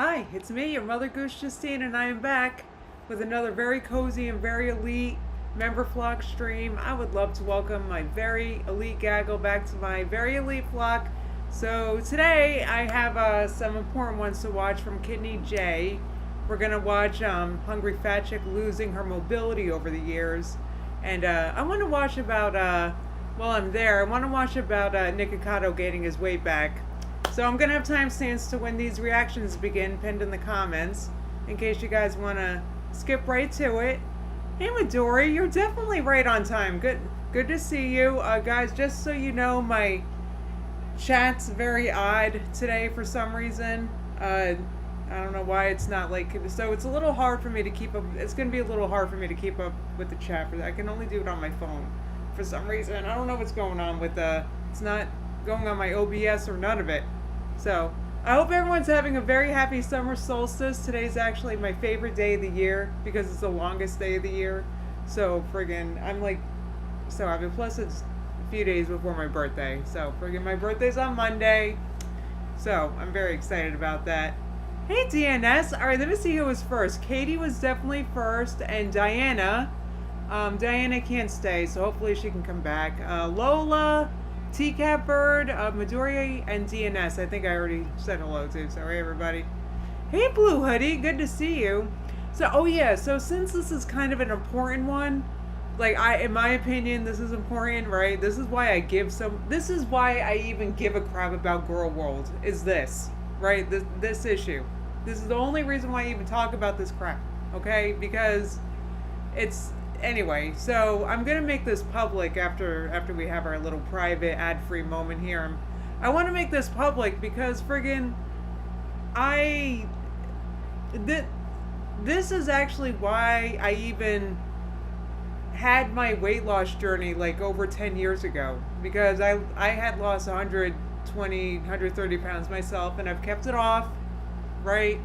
Hi, it's me, your Mother Goose Justine, and I am back with another very cozy and very elite member flock stream. I would love to welcome my very elite gaggle back to my very elite flock. So today I have some important ones to watch from Kidney J. We're going to watch Hungry Fat Chick losing her mobility over the years. And I want to watch about, while I'm there, I want to watch about Nikocado gaining his weight back. So I'm going to have timestamps to when these reactions begin pinned in the comments in case you guys want to skip right to it. Hey Midori, you're definitely right on time. Good to see you. Guys, just so you know, my chat's very odd today for some reason. I don't know why it's not like, so it's a little hard for me to keep up. It's going to be a little hard for me to keep up with the chat for that. I can only do it on my phone for some reason. I don't know what's going on with it's not going on my OBS or none of it. So, I hope everyone's having a very happy summer solstice. Today's actually my favorite day of the year because it's the longest day of the year. So, I'm like so happy. Plus, it's a few days before my birthday. So, my birthday's on Monday. So, I'm very excited about that. Hey, DNS. Alright, let me see who was first. Katie was definitely first, and Diana. Diana can't stay, so hopefully she can come back. Lola. Teacat Bird, Midori, and DNS. I think I already said hello to. So hey everybody. Hey Blue Hoodie, good to see you. So so since this is kind of an important one, in my opinion, this is important, right? This is why I even give a crap about Girl World. Is this right? This issue. This is the only reason why I even talk about this crap. Okay, because it's. Anyway, so I'm gonna make this public after we have our little private ad-free moment here. I want to make this public because this is actually why I even had my weight loss journey like over 10 years ago, because I had lost 120, 130 pounds myself, and I've kept it off, right?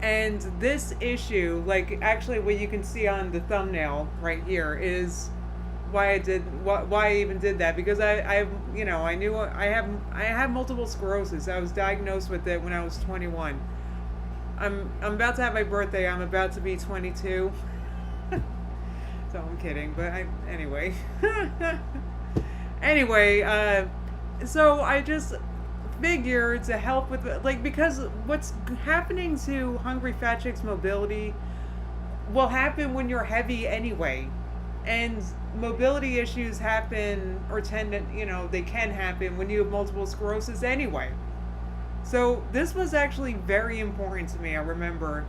And this issue, actually what you can see on the thumbnail right here is why I even did that, because I knew I have multiple sclerosis. I was diagnosed with it when I was 21. I'm about to have my birthday. I'm about to be 22. So I'm kidding, but anyway. Anyway, so I just figure to help with because what's happening to Hungry Fat Chick's mobility will happen when you're heavy anyway, and mobility issues happen or they can happen when you have multiple sclerosis anyway. So this was actually very important to me. I remember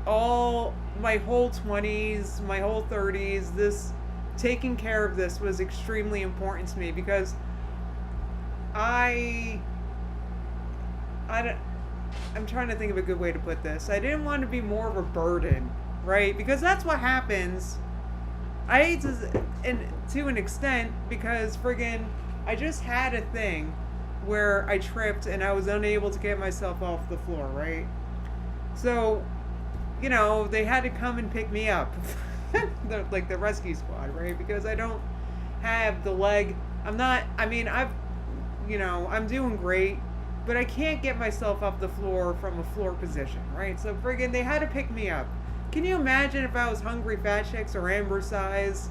all my whole 20s, my whole 30s, this taking care of this was extremely important to me, because I'm trying to think of a good way to put this. I didn't want to be more of a burden, right? Because that's what happens. I hate to an extent, because I just had a thing where I tripped and I was unable to get myself off the floor, right? So, they had to come and pick me up. the rescue squad, right? Because I don't have the leg. I'm doing great, but I can't get myself off the floor from a floor position, right? So they had to pick me up. Can you imagine if I was Hungry Fat Chicks or Amber size?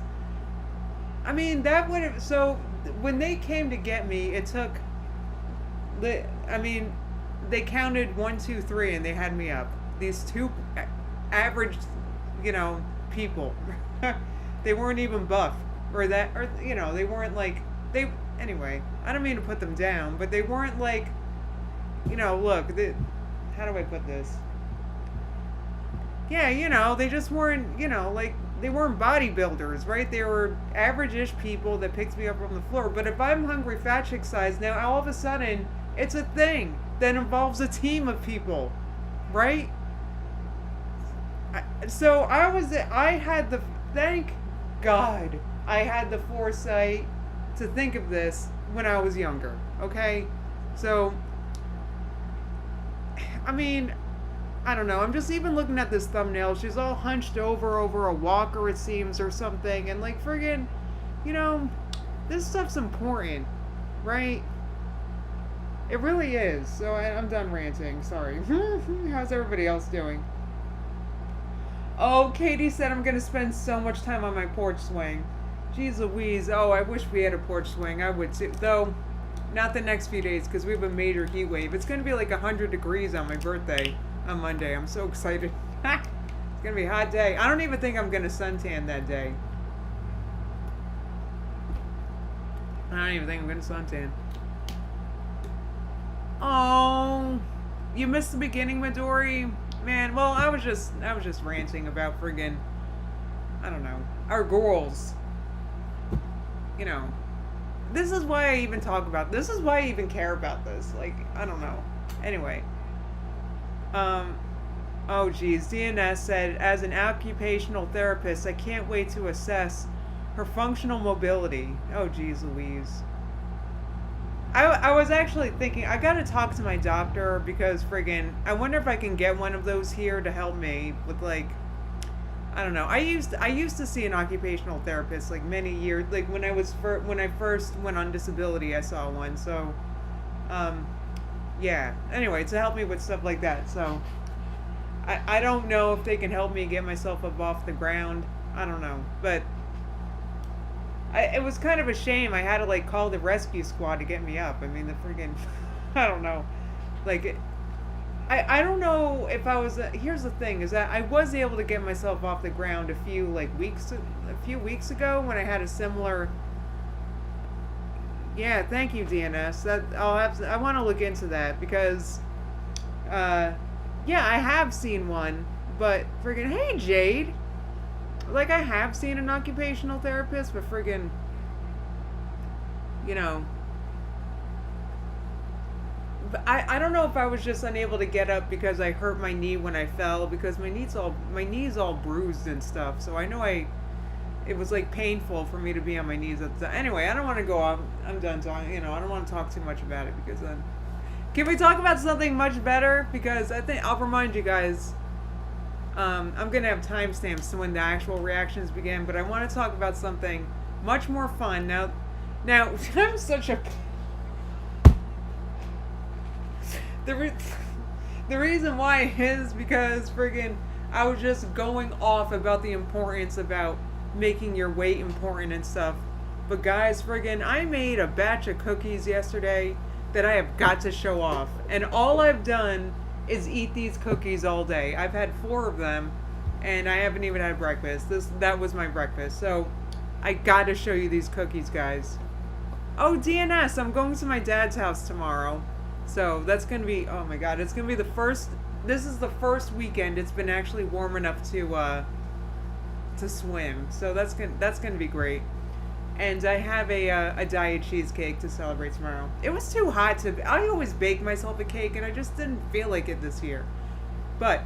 That would have, so when they came to get me, it took, they counted 1, 2, 3, and they had me up. These two average, people. They weren't even buff, they weren't anyway, I don't mean to put them down, but they weren't look, how do I put this? Yeah, they just weren't, they weren't bodybuilders, right? They were average-ish people that picked me up from the floor. But if I'm Hungry Fat Chick size, now all of a sudden, it's a thing that involves a team of people, right? Thank God, I had the foresight to think of this when I was younger, okay? So, I don't know, I'm just even looking at this thumbnail. She's all hunched over a walker, it seems, or something, and this stuff's important, right? It really is. So I'm done ranting. Sorry. How's everybody else doing? Oh, Katie said I'm gonna spend so much time on my porch swing. Jeez Louise. Oh, I wish we had a porch swing. I would too. Though, not the next few days because we have a major heat wave. It's gonna be like 100 degrees on my birthday on Monday. I'm so excited. It's gonna be a hot day. I don't even think I'm gonna suntan that day. I don't even think I'm gonna suntan. Oh, you missed the beginning, Midori. Man, well, I was just ranting about friggin', I don't know, our girls. You know, this is why I even talk about this. Is why I even care about this. Like, I don't know. Anyway, oh geez, DNS said, as an occupational therapist, I can't wait to assess her functional mobility. Oh geez, Louise. I was actually thinking I gotta talk to my doctor because friggin' I wonder if I can get one of those here to help me with like, I don't know. I used to see an occupational therapist like many years, like when I first went on disability, I saw one. So, yeah. Anyway, to help me with stuff like that. So, I don't know if they can help me get myself up off the ground. I don't know, but it was kind of a shame. I had to like call the rescue squad to get me up. I mean, the friggin', I don't know, like. I don't know if I was. Here's the thing: is that I was able to get myself off the ground a few weeks ago when I had a similar. Yeah, thank you, DNS. That I want to look into that because, yeah, I have seen one, but friggin' hey Jade, like I have seen an occupational therapist, but friggin', you know. I don't know if I was just unable to get up because I hurt my knee when I fell because my knee's all bruised and stuff. So I know it was like painful for me to be on my knees at the time. Anyway, I don't want to go off. I'm done talking. You know, I don't want to talk too much about it because then. Can we talk about something much better? Because I think I'll remind you guys. I'm gonna have timestamps to when the actual reactions begin, but I want to talk about something much more fun now. I'm such a. The reason why is because friggin' I was just going off about the importance about making your weight important and stuff. But guys, friggin' I made a batch of cookies yesterday that I have got to show off. And all I've done is eat these cookies all day. I've had 4 of them and I haven't even had breakfast. That was my breakfast. So I gotta show you these cookies, guys. Oh, DNS, I'm going to my dad's house tomorrow. So that's going to be, oh my god, it's going to be this is the first weekend it's been actually warm enough to swim. So that's going to be great. And I have a diet cheesecake to celebrate tomorrow. It was too hot I always bake myself a cake and I just didn't feel like it this year. But,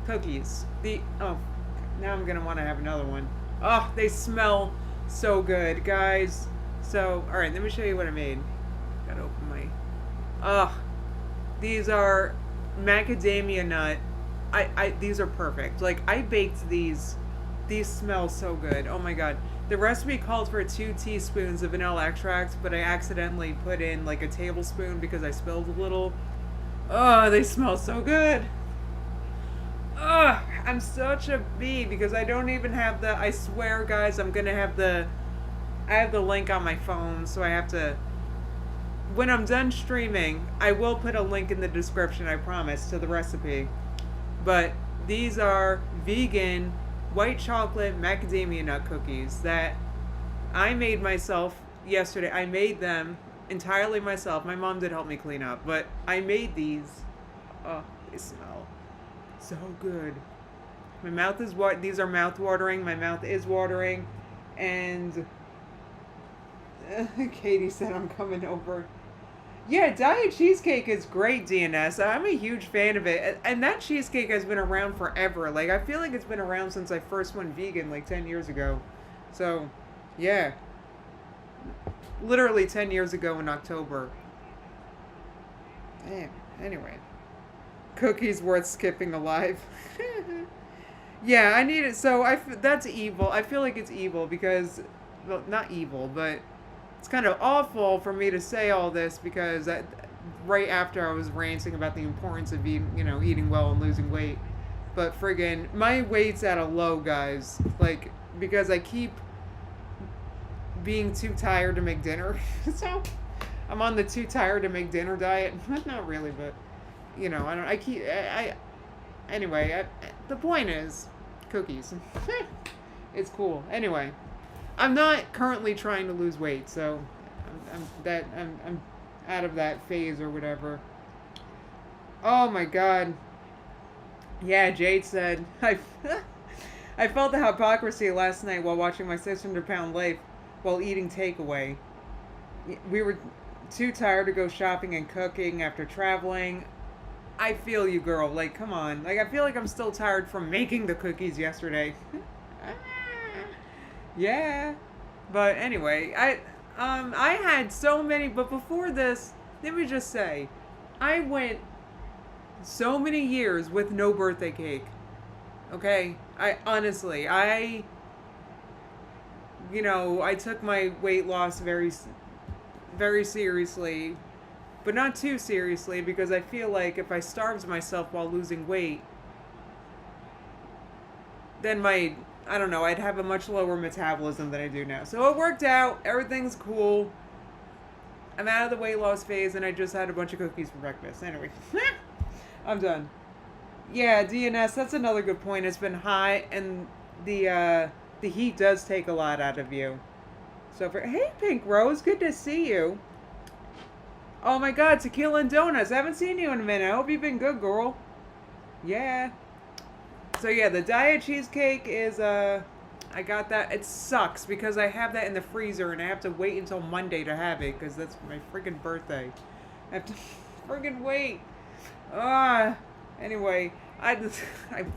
cookies. Now I'm going to want to have another one. Oh, they smell so good, guys. So, alright, let me show you what I made. Gotta open my... these are macadamia nut. These are perfect. Like, I baked these. These smell so good. Oh my god. The recipe called for 2 teaspoons of vanilla extract, but I accidentally put in like a tablespoon because I spilled a little. Oh, they smell so good. I'm such a bee because I don't even have I swear, guys, I have the link on my phone, so I have to. When I'm done streaming, I will put a link in the description, I promise, to the recipe. But these are vegan white chocolate macadamia nut cookies that I made myself yesterday. I made them entirely myself. My mom did help me clean up, but I made these. Oh, they smell so good. My mouth is these are mouth watering. My mouth is watering. And Katie said I'm coming over. Yeah, diet cheesecake is great, DNS. I'm a huge fan of it. And that cheesecake has been around forever. Like, I feel like it's been around since I first went vegan, like 10 years ago. So, yeah. Literally 10 years ago in October. Damn. Anyway. Cookies worth skipping alive. Yeah, I need it. So, that's evil. I feel like it's evil because... Well, not evil, but... It's kind of awful for me to say all this because right after I was ranting about the importance of eating well and losing weight. But friggin', my weight's at a low, guys. Like, because I keep being too tired to make dinner. So, I'm on the too tired to make dinner diet. Not really, but, anyway, the point is, cookies. It's cool. Anyway, I'm not currently trying to lose weight, so I'm out of that phase or whatever. Oh my god. Yeah, Jade said, I felt the hypocrisy last night while watching my 600-pound life while eating takeaway. We were too tired to go shopping and cooking after traveling. I feel you, girl. Like, come on. Like, I feel like I'm still tired from making the cookies yesterday. Yeah. But anyway, I had so many, but before this, let me just say, I went so many years with no birthday cake. Okay? I took my weight loss very, very seriously, but not too seriously, because I feel like if I starved myself while losing weight, then I'd have a much lower metabolism than I do now. So it worked out. Everything's cool. I'm out of the weight loss phase, and I just had a bunch of cookies for breakfast. Anyway, I'm done. Yeah, DNS, that's another good point. It's been hot, and the heat does take a lot out of you. So hey, Pink Rose, good to see you. Oh my god, Tequila and Donuts. I haven't seen you in a minute. I hope you've been good, girl. Yeah. So yeah, the diet cheesecake is, I got that. It sucks because I have that in the freezer and I have to wait until Monday to have it because that's my freaking birthday. I have to freaking wait. Anyway, I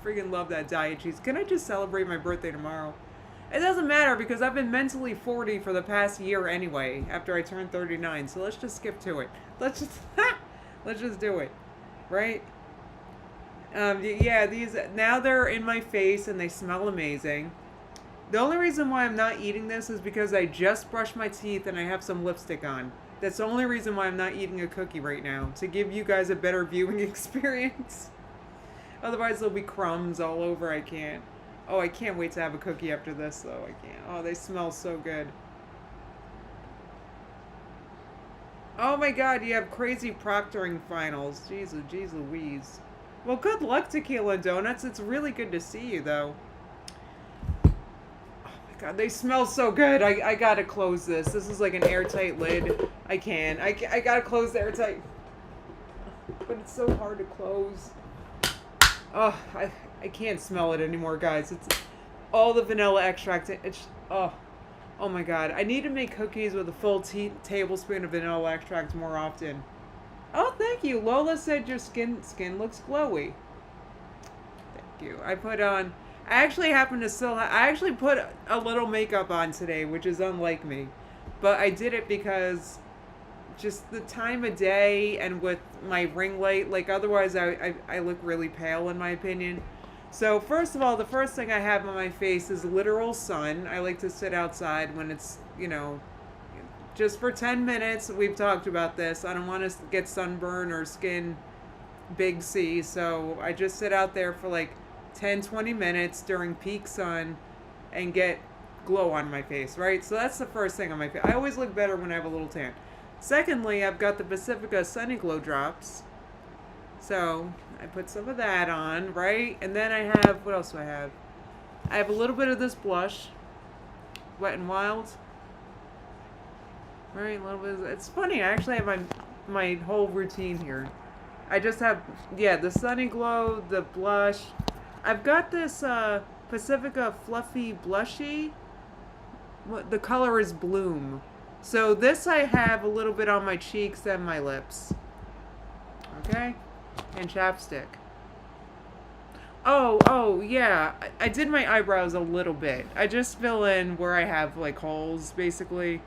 freaking love that diet cheese. Can I just celebrate my birthday tomorrow? It doesn't matter because I've been mentally 40 for the past year anyway, after I turned 39. So let's just skip to it. Let's just do it. Right? Yeah, these, now they're in my face and they smell amazing. The only reason why I'm not eating this is because I just brushed my teeth and I have some lipstick on. That's the only reason why I'm not eating a cookie right now, to give you guys a better viewing experience. Otherwise there'll be crumbs all over. I can't. Oh, I can't wait to have a cookie after this, though. I can't. Oh, they smell so good. Oh my god, you have crazy proctoring finals. Jeez Louise. Well, good luck, Tequila and Donuts. It's really good to see you, though. Oh my god, they smell so good. I gotta close this. This is like an airtight lid. I can't. I gotta close the airtight. But it's so hard to close. Oh, I can't smell it anymore, guys. It's all the vanilla extract. Oh my god. I need to make cookies with a full tablespoon of vanilla extract more often. Oh, thank you. Lola said your skin looks glowy. Thank you. I actually happen to I actually put a little makeup on today, which is unlike me. But I did it because just the time of day and with my ring light, like otherwise I look really pale in my opinion. So first of all, the first thing I have on my face is literal sun. I like to sit outside when it's, just for 10 minutes. We've talked about this. I don't want to get sunburn or skin big C. So I just sit out there for like 10, 20 minutes during peak sun and get glow on my face, right? So that's the first thing on my face. I always look better when I have a little tan. Secondly, I've got the Pacifica Sunny Glow Drops. So I put some of that on, right? And then I have, what else do I have? I have a little bit of this blush, Wet n Wild. Right, a little bit. It's funny, I actually have my whole routine here. I just have, the Sunny Glow, the blush. I've got this Pacifica Fluffy Blushy. The color is Bloom. So this I have a little bit on my cheeks and my lips. Okay? And chapstick. Oh, yeah. I did my eyebrows a little bit. I just fill in where I have, like, holes, basically.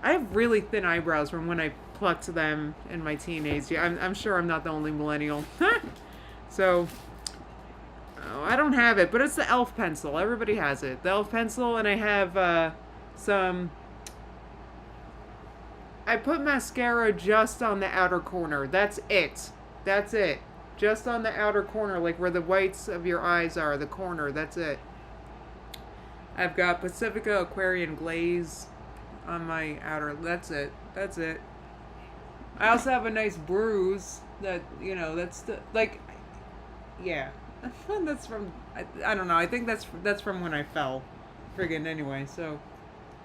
I have really thin eyebrows from when I plucked them in my teenage years. I'm sure I'm not the only millennial. So, I don't have it, but it's the e.l.f. pencil. Everybody has it. The e.l.f. pencil, and I have some... I put mascara just on the outer corner. That's it. That's it. Just on the outer corner, like where the whites of your eyes are, the corner. That's it. I've got Pacifica Aquarian Glaze on my outer. That's it. That's it. I also have a nice bruise that, you know, that's the, like, yeah. That's from, I don't know. I think that's from when I fell. Friggin' anyway. So,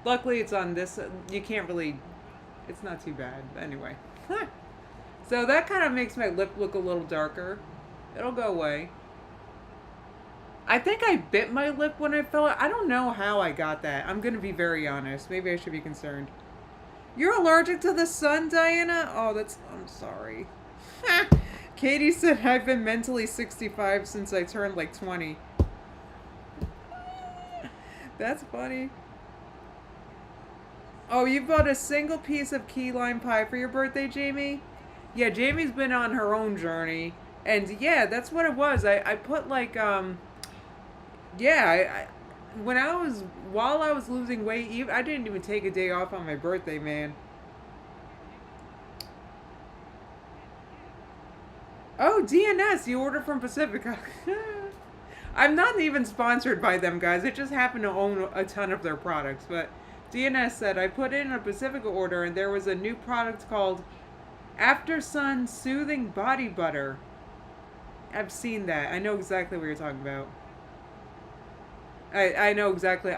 luckily it's on this. You can't really, it's not too bad. Anyway. So that kind of makes my lip look a little darker. It'll go away. I think I bit my lip when I fell. I don't know how I got that. I'm going to be very honest. Maybe I should be concerned. You're allergic to the sun, Diana? Oh, I'm sorry. Katie said I've been mentally 65 since I turned like 20. That's funny. Oh, you bought a single piece of key lime pie for your birthday, Jamie? Yeah, Jamie's been on her own journey. And yeah, that's what it was. I put like, yeah, while I was losing weight, I didn't even take a day off on my birthday, man. Oh, DNS, you ordered from Pacifica. I'm not even sponsored by them, guys. I just happen to own a ton of their products. But DNS said, I put in a Pacifica order and there was a new product called After Sun Soothing Body Butter. I've seen that. I know exactly what you're talking about. I know exactly.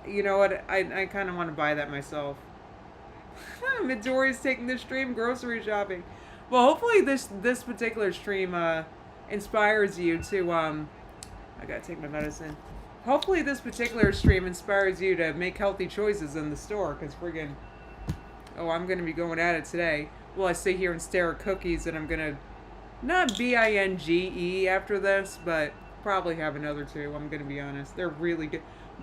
You know what? I kind of want to buy that myself. Midori's taking the stream grocery shopping. Well, hopefully this particular stream inspires you to I gotta take my medicine. Hopefully this particular stream inspires you to make healthy choices in the store, because friggin', oh, I'm gonna be going at it today. Well, I sit here and stare at cookies, and I'm gonna not binge after this, but probably have another two. I'm gonna be honest. They're really good.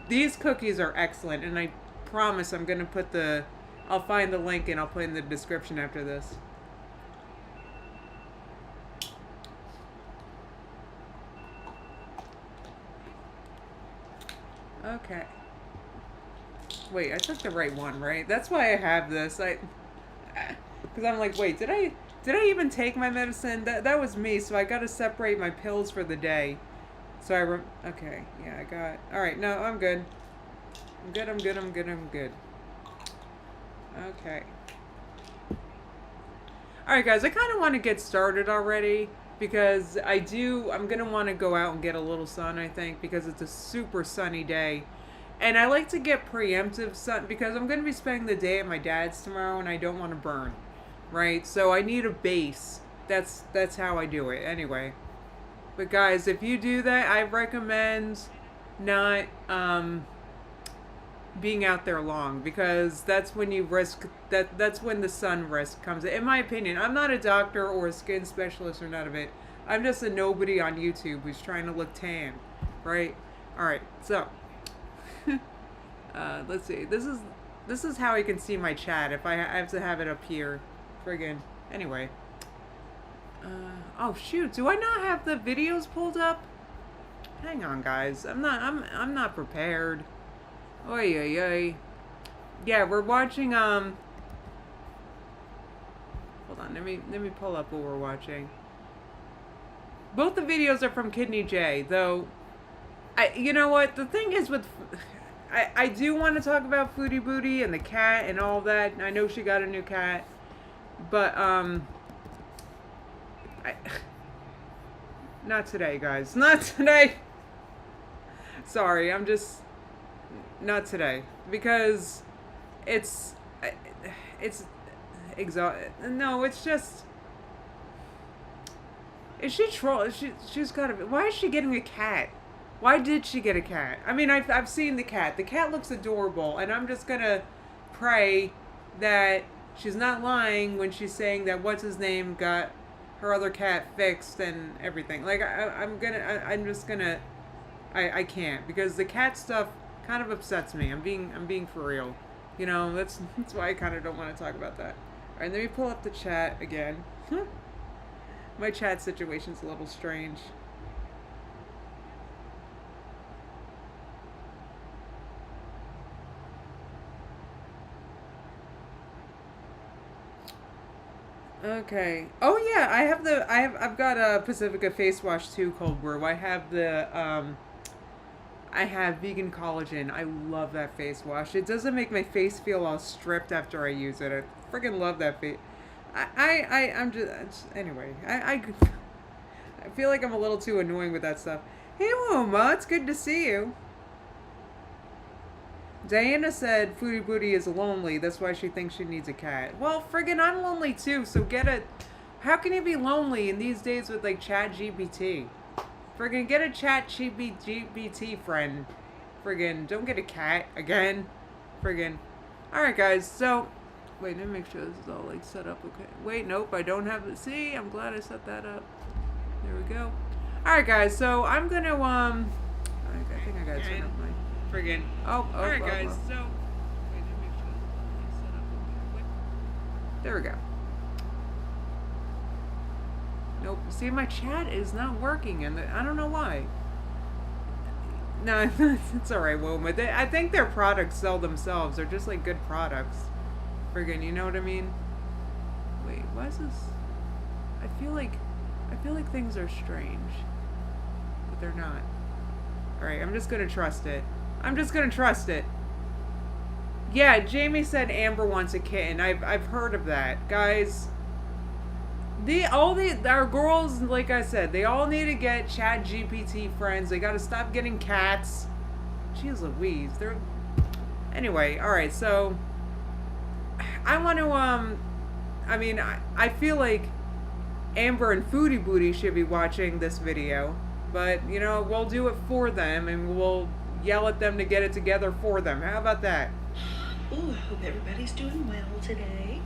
These cookies are excellent, and I promise I'm gonna put I'll find the link and I'll put it in the description after this. Okay. Wait, I took the right one, right? That's why I have this. Because I'm like, wait, did I even take my medicine? That was me, so I got to separate my pills for the day. So okay, yeah, I got, all right, no, I'm good. I'm good. Okay. All right, guys, I kind of want to get started already because I'm going to want to go out and get a little sun, I think, because it's a super sunny day. And I like to get preemptive sun because I'm going to be spending the day at my dad's tomorrow and I don't want to burn, right? So I need a base. That's how I do it anyway. But guys, if you do that, I recommend not being out there long, because that's when you risk that's when the sun risk comes in my opinion. I'm not a doctor or a skin specialist or none of it. I'm just a nobody on YouTube who's trying to look tan, right? All right, so let's see. This is how I can see my chat if I have to have it up here. Friggin' anyway. Oh shoot, do I not have the videos pulled up? Hang on, guys. I'm not prepared. Oy oy oy. Yeah, we're watching hold on, let me pull up what we're watching. Both the videos are from Kidney J, though you know what? The thing is with I do want to talk about Foodie Booty and the cat and all that. I know she got a new cat. But not today, guys. Not today. Sorry, I'm just not today because it's no, it's just, is she troll? She's got to be. Why is she getting a cat? Why did she get a cat? I mean, I've seen the cat. The cat looks adorable, and I'm just gonna pray that she's not lying when she's saying that what's his name got her other cat fixed and everything. Like I'm just gonna I can't, because the cat stuff kind of upsets me. I'm being for real. You know, that's why I kind of don't want to talk about that. All right, let me pull up the chat again. My chat situation's a little strange. Okay. Oh yeah, I've got a Pacifica face wash too, cold brew. I have vegan collagen. I love that face wash. It doesn't make my face feel all stripped after I use it. I freaking love that face. I'm just anyway. I feel like I'm a little too annoying with that stuff. Hey, Wilma, it's good to see you. Diana said Foodie Booty is lonely. That's why she thinks she needs a cat. Well, friggin' I'm lonely too. So get a. How can you be lonely in these days with like Chat GPT? Friggin' get a Chat GPT friend. Friggin' don't get a cat again. Friggin'. Alright, guys. So. Wait, let me make sure this is all like set up okay. Wait, nope, I don't have it. See, I'm glad I set that up. There we go. Alright, guys. So I'm gonna I think I gotta turn up my. Friggin'. Alright, guys. So. Wait, let me make sure this is set up okay. There we go. Nope. See, my chat is not working, and I don't know why. No, it's alright, Wilma. I think their products sell themselves. They're just like good products. Friggin', you know what I mean? Wait, why is this? I feel like things are strange, but they're not. Alright, I'm just gonna trust it. I'm just gonna trust it. Yeah, Jamie said Amber wants a kitten. I've heard of that, guys. Our girls, like I said, they all need to get Chat GPT friends. They gotta stop getting cats. Jeez Louise, anyway. All right, so I want to I feel like Amber and Foodie Booty should be watching this video, but you know, we'll do it for them and we'll yell at them to get it together for them. How about that? Ooh, I hope everybody's doing well today.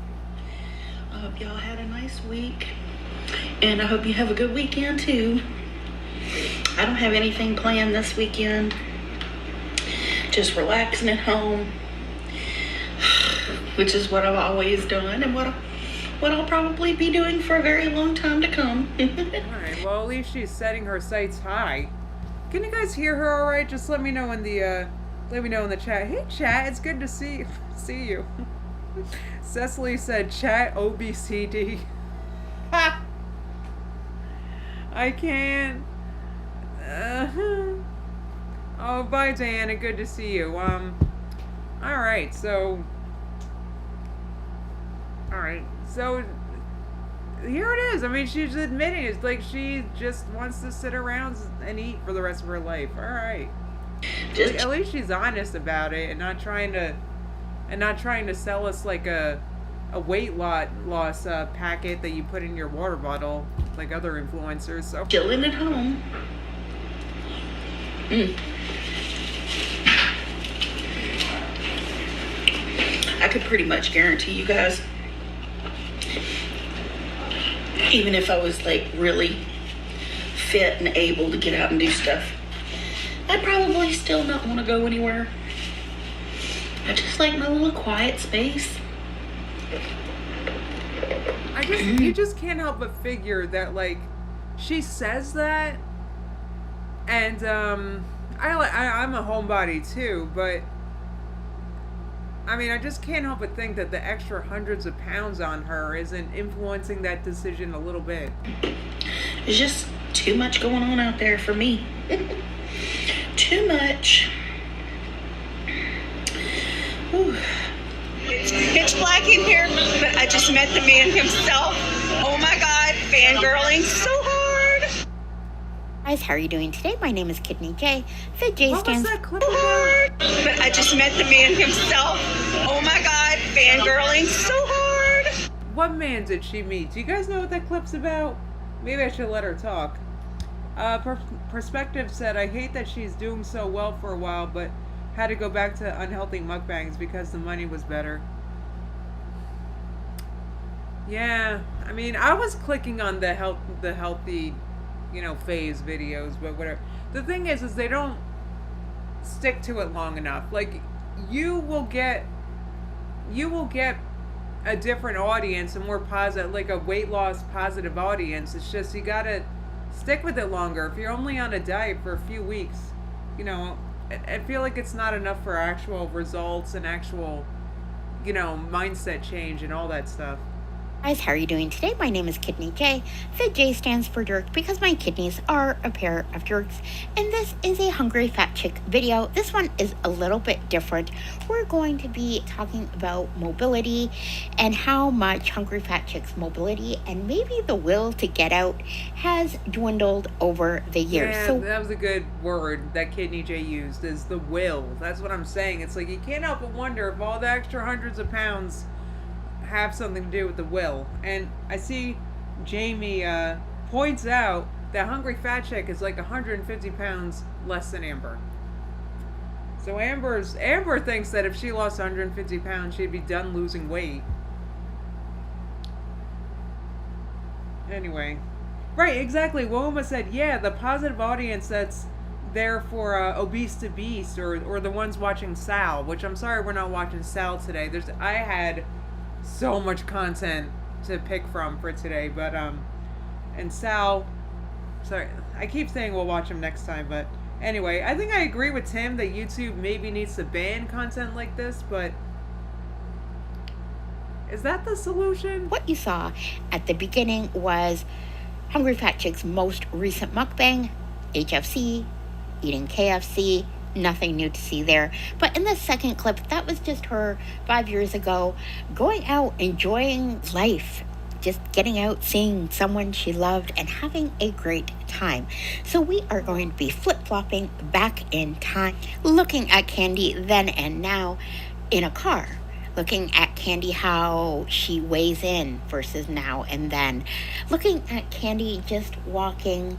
I hope y'all had a nice week, and I hope you have a good weekend too. I don't have anything planned this weekend. Just relaxing at home, which is what I've always done and what I'll probably be doing for a very long time to come. Alright, well at least she's setting her sights high. Can you guys hear her alright? Just let me know in the chat. Hey chat, it's good to see you. Cecily said chat OBCD. Ha! I can't. Oh, bye Diana, good to see you. Alright, so here it is. I mean, she's admitting it's like she just wants to sit around and eat for the rest of her life. Alright. At least she's honest about it and not trying to sell us like a weight loss packet that you put in your water bottle like other influencers. So chilling at home. I could pretty much guarantee you guys, even if I was like really fit and able to get out and do stuff, I'd probably still not want to go anywhere. I just like my little quiet space. You just can't help but figure that, like, she says that, and I'm a homebody too, but I mean, I just can't help but think that the extra hundreds of pounds on her isn't influencing that decision a little bit. There's just too much going on out there for me. Too much. Whew. It's black in here, but I just met the man himself. Oh my God, fangirling so hard. Guys, how are you doing today? My name is Kidney J. The J What was stands that clip So about? hard. But I just met the man himself. Oh my God, fangirling so hard. What man did she meet? Do you guys know what that clip's about? Maybe I should let her talk. Perspective said, I hate that she's doing so well for a while, but had to go back to unhealthy mukbangs because the money was better. Yeah, I mean, I was clicking on the healthy, you know, phase videos, but whatever. The thing is they don't stick to it long enough. Like, you will get a different audience, a more positive, like a weight loss positive audience. It's just you gotta stick with it longer. If you're only on a diet for a few weeks, you know, I feel like it's not enough for actual results and actual, you know, mindset change and all that stuff. Guys, how are you doing today? My name is Kidney J. The J stands for jerk because my kidneys are a pair of jerks. And this is a Hungry Fat Chick video. This one is a little bit different. We're going to be talking about mobility and how much Hungry Fat Chick's mobility and maybe the will to get out has dwindled over the years. Yeah, so that was a good word that Kidney J used, is the will. That's what I'm saying. It's like you can't help but wonder if all the extra hundreds of pounds have something to do with the will. And I see Jamie points out that Hungry Fat Chick is like 150 pounds less than Amber. So Amber thinks that if she lost 150 pounds, she'd be done losing weight. Anyway. Right, exactly. Woma said, yeah, the positive audience that's there for Obese to Beast or the ones watching Sal, which I'm sorry we're not watching Sal today. I had so much content to pick from for today, but and Sal, sorry, I keep saying we'll watch him next time, but anyway, I think I agree with Tim that YouTube maybe needs to ban content like this, but is that the solution? what you saw at the beginning was Hungry Fat Chick's most recent mukbang, HFC, eating KFC. Nothing new to see there. But in the second clip, that was just her 5 years ago, going out, enjoying life, just getting out, seeing someone she loved, and having a great time. So we are going to be flip-flopping back in time, looking at Candy then and now in a car. Looking at Candy, how she weighs in versus now and then. Looking at Candy just walking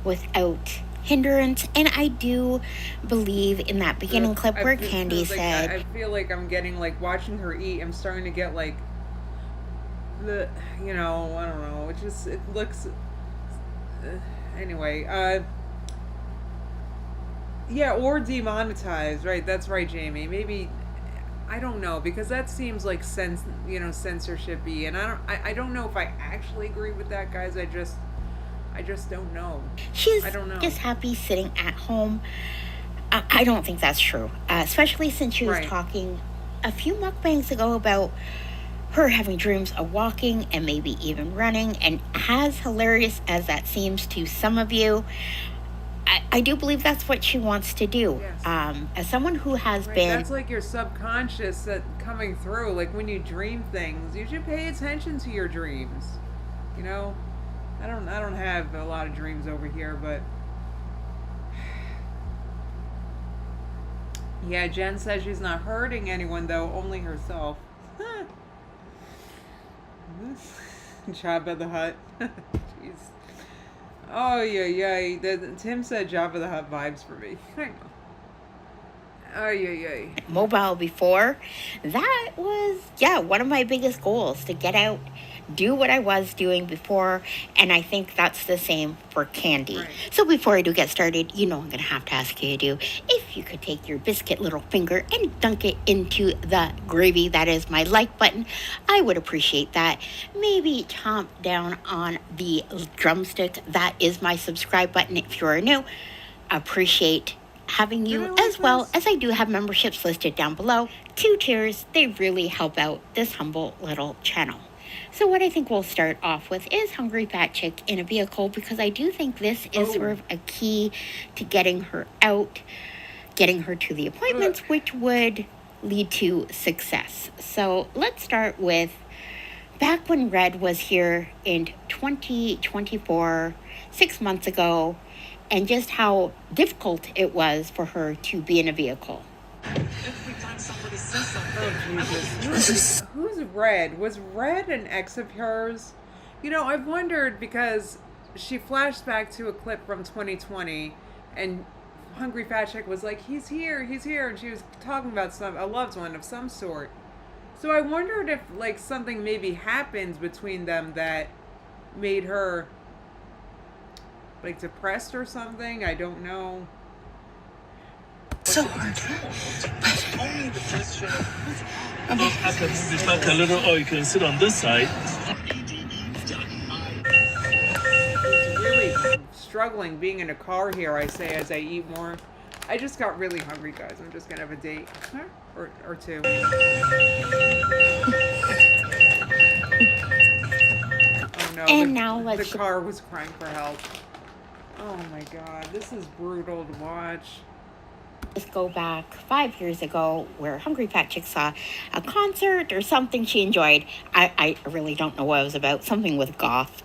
without hindrance. And I do believe in that beginning clip where Candy said, I feel like I'm getting, like, watching her eat, I'm starting to get, like, the, you know, I don't know, it looks, anyway, yeah, or demonetized, right, that's right, Jamie, maybe, I don't know, because that seems like censorship-y, and I don't know if I actually agree with that, guys. I just don't know. I don't know. Just happy sitting at home. I don't think that's true, especially since she was talking a few mukbangs ago about her having dreams of walking and maybe even running, and as hilarious as that seems to some of you, I do believe that's what she wants to do. Yes. As someone who has been... That's like your subconscious that coming through. Like when you dream things, you should pay attention to your dreams. You know? I don't have a lot of dreams over here, but... Yeah, Jen says she's not hurting anyone, though. Only herself. Jabba the Hutt. Jeez. Oh, yeah. Tim said Jabba the Hutt vibes for me. I know. Oh, yeah. Mobile before. That was, one of my biggest goals, to get out, do what I was doing before, and I think that's the same for Candy. Right. So before I do get started, you know I'm going to have to ask you to do, if you could take your biscuit little finger and dunk it into the gravy, that is my like button, I would appreciate that. Maybe chomp down on the drumstick, that is my subscribe button if you're new. Appreciate having you, as well as I do have memberships listed down below. 2 tiers, they really help out this humble little channel. So what I think we'll start off with is Hungry Fat Chick in a vehicle, because I do think this is sort of a key to getting her out, getting her to the appointments, which would lead to success. So let's start with back when Red was here in 2024, 6 months ago, and just how difficult it was for her to be in a vehicle. Oh, Jesus. Who's Red? Was Red an ex of hers? You know, I've wondered, because she flashed back to a clip from 2020, and Hungry Fat Chick was like, he's here, and she was talking about a loved one of some sort. So I wondered if, like, something maybe happened between them that made her, like, depressed or something. I don't know. So hard. Only the question of I can move it back a little, or you can sit on this side. Really struggling being in a car here, I say, as I eat more. I just got really hungry, guys. I'm just gonna have a date. Or two. no. And now let's The car was crying for help. Oh my God, this is brutal to watch. just go back 5 years ago where Hungry Fat Chick saw a concert or something she enjoyed. I really don't know what it was about, something with goth.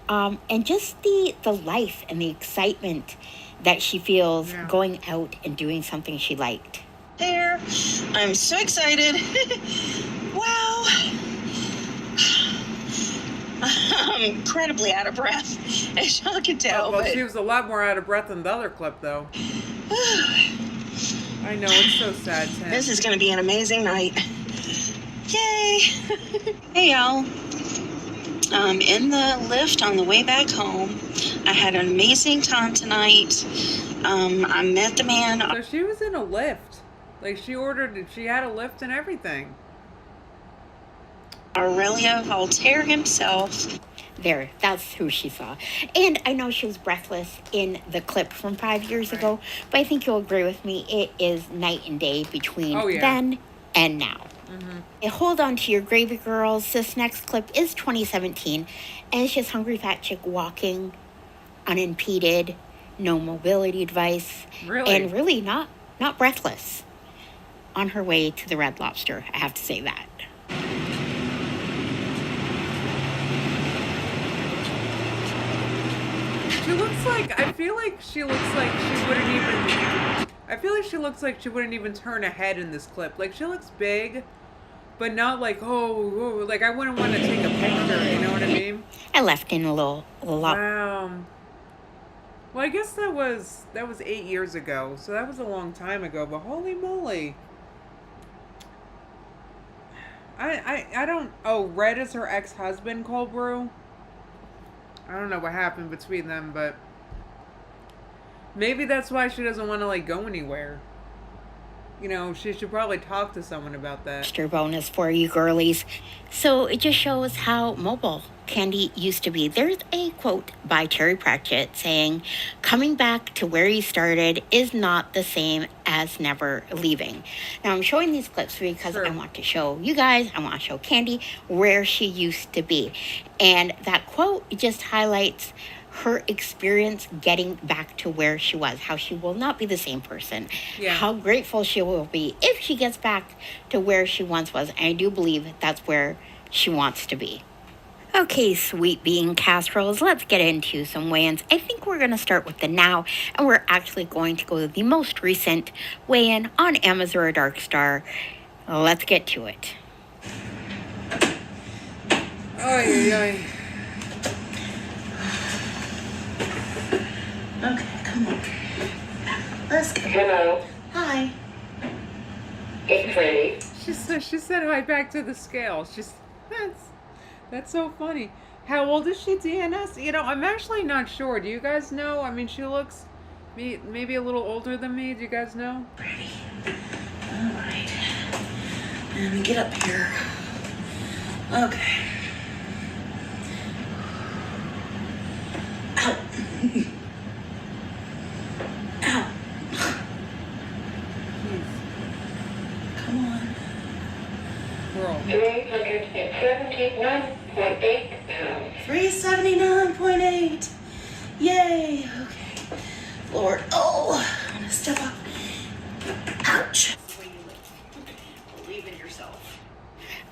And just the life and the excitement that she feels going out and doing something she liked. There. I'm so excited. Wow. I'm incredibly out of breath, as y'all can tell. Well, but she was a lot more out of breath than the other clip, though. I know, it's so sad, Tim. this is going to be an amazing night. Yay. Hey, y'all. In the lift on the way back home, I had an amazing time tonight. I met the man. So she was in a lift. Like, she had a lift and everything. Aurelio Voltaire himself. There, that's who she saw. And I know she was breathless in the clip from 5 years ago, but I think you'll agree with me, it is night and day between then and now. And hold on to your gravy, girls. This next clip is 2017, and it's just Hungry Fat Chick walking unimpeded, no mobility device, and really not breathless on her way to the Red Lobster. I have to say that. She looks like, I feel like she looks like she wouldn't even, I feel like she looks like she wouldn't even turn a head in this clip. Like, she looks big, but not like, oh, like I wouldn't want to take a picture, you know what I mean? I left in a little Wow. Well, I guess that was 8 years ago, so that was a long time ago, but holy moly. I don't, oh, Red is her ex-husband, Cold Brew? I don't know what happened between them, but maybe that's why she doesn't want to, like, go anywhere. You know, she should probably talk to someone about that. Extra bonus for you girlies. So it just shows how mobile Candy used to be. There's a quote by Terry Pratchett saying, "Coming back to where you started is not the same as never leaving." Now I'm showing these clips because I want to show you guys, I want to show Candy where she used to be. And that quote just highlights her experience getting back to where she was, how she will not be the same person, how grateful she will be if she gets back to where she once was. And I do believe that's where she wants to be. Okay, sweet bean casseroles, let's get into some weigh-ins. I think we're going to start with the now, and we're actually going to go to the most recent weigh-in on Amazon Dark Star. Let's get to it. Ay. Okay, come on. Let's go. Hello. Hi. It's ready. She said hi back to the scale. That's so funny. How old is she, DNS? You know, I'm actually not sure. Do you guys know? I mean, she looks maybe a little older than me. Do you guys know? Ready. All right. Let me get up here. Okay. Ow. Ow. Come on. Girl. 379.8 pounds. 379.8. Yay. Okay. Lord. Oh, I'm gonna step up. Ouch. Believe in yourself.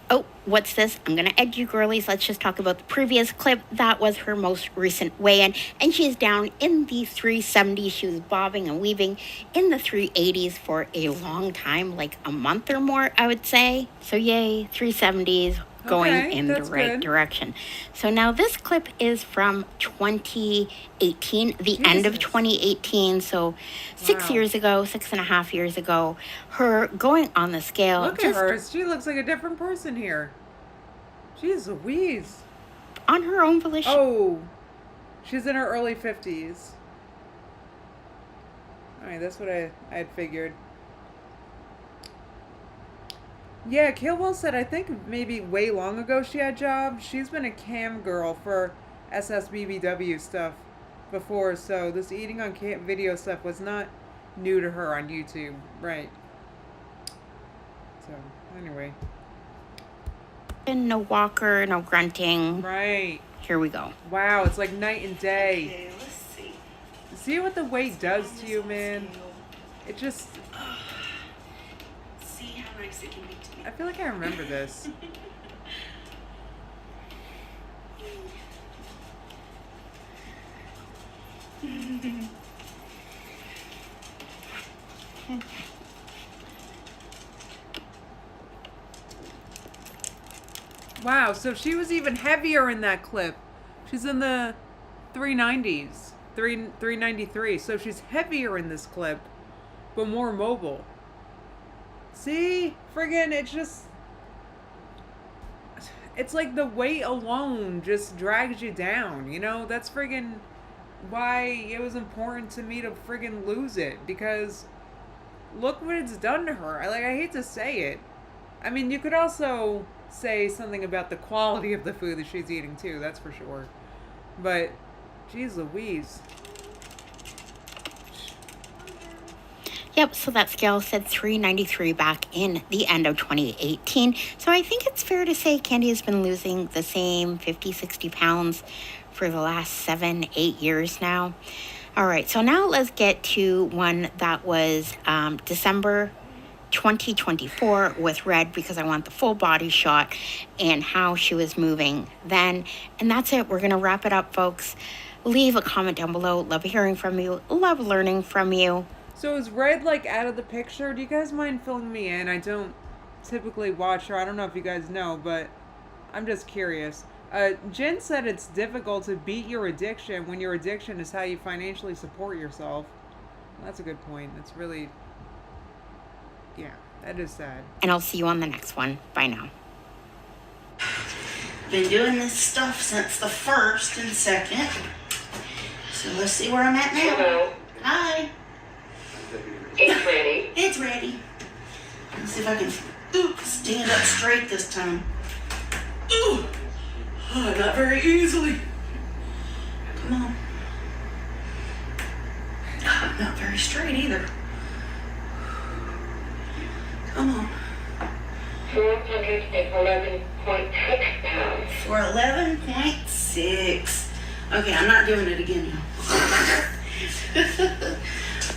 Oh, what's this? I'm going to edge you girlies. Let's just talk about the previous clip. That was her most recent weigh-in. And she's down in the 370s. She was bobbing and weaving in the 380s for a long time, like a month or more, I would say. So yay, 370s. Going in the right direction. So now this clip is from 2018, the end of 2018. So 6 years ago, 6.5 years ago, her going on the scale. Look at her. She looks like a different person here. Jeez Louise. On her own volition. Oh, she's in her early 50s. All right, that's what I had figured. Yeah, Kilwell said I think maybe way long ago she had jobs. She's been a cam girl for SSBBW stuff before, so this eating on cam video stuff was not new to her on YouTube, right? So, anyway. No walker, no grunting. Right. Here we go. Wow, it's like night and day. Okay, let's see. See what the weight does to you, man? It just, See how nice it can be to me. I feel like I remember this. Wow, so she was even heavier in that clip. She's in the 390s, 393. So she's heavier in this clip, but more mobile. See? Friggin', it's like the weight alone just drags you down, you know? That's friggin' why it was important to me to friggin' lose it, because look what it's done to her. I hate to say it. I mean, you could also say something about the quality of the food that she's eating too, that's for sure. But, geez Louise. Yep, so that scale said 393 back in the end of 2018. So I think it's fair to say Candy has been losing the same 50, 60 pounds for the last 7, 8 years now. All right, so now let's get to one that was December 2024 with Red, because I want the full body shot and how she was moving then. And that's it. We're going to wrap it up, folks. Leave a comment down below. Love hearing from you. Love learning from you. So is Red like out of the picture? Do you guys mind filling me in? I don't typically watch her. I don't know if you guys know, but I'm just curious. Jen said it's difficult to beat your addiction when your addiction is how you financially support yourself. Well, that's a good point. That's really, yeah, that is sad. And I'll see you on the next one. Bye now. Been doing this stuff since the 1st and 2nd. So let's see where I'm at now. Hello. Hi. It's ready. It's ready. Let's see if I can stand up straight this time. Ooh. Oh, not very easily. Come on. Oh, not very straight either. Come on. 411.6 pounds. For 11.6. Okay, I'm not doing it again now.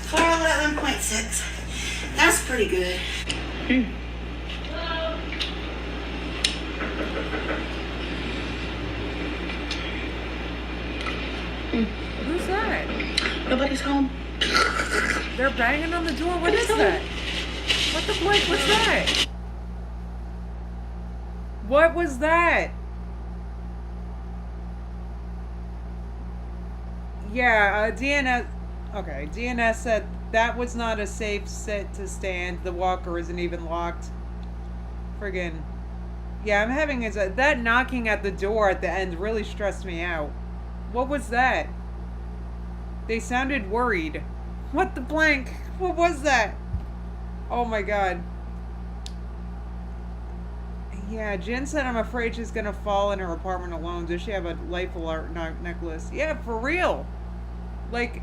For 11.6. That's pretty good. Who's that? Nobody's home. They're banging on the door. What is that? What the blank was that? What was that? Yeah, DNS. Okay, DNS said that was not a safe sit to stand. The walker isn't even locked. Friggin'. Yeah, I'm having that knocking at the door at the end really stressed me out. What was that? They sounded worried. What the blank? What was that? Oh my god. Yeah, Jen said I'm afraid she's gonna fall in her apartment alone. Does she have a life alert necklace? Yeah, for real. Like,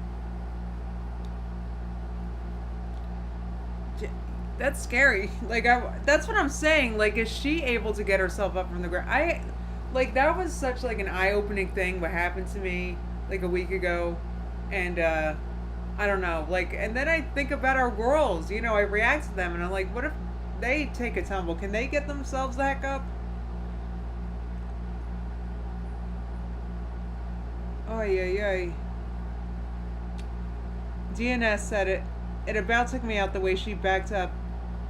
that's scary. Like, that's what I'm saying. Like, is she able to get herself up from the ground? Like, that was such, like, an eye-opening thing what happened to me, like, a week ago. And, I don't know. Like, and then I think about our girls. You know, I react to them, and I'm like, what if they take a tumble? Can they get themselves the heck up? Oh, yeah. DNS said it about took me out the way she backed up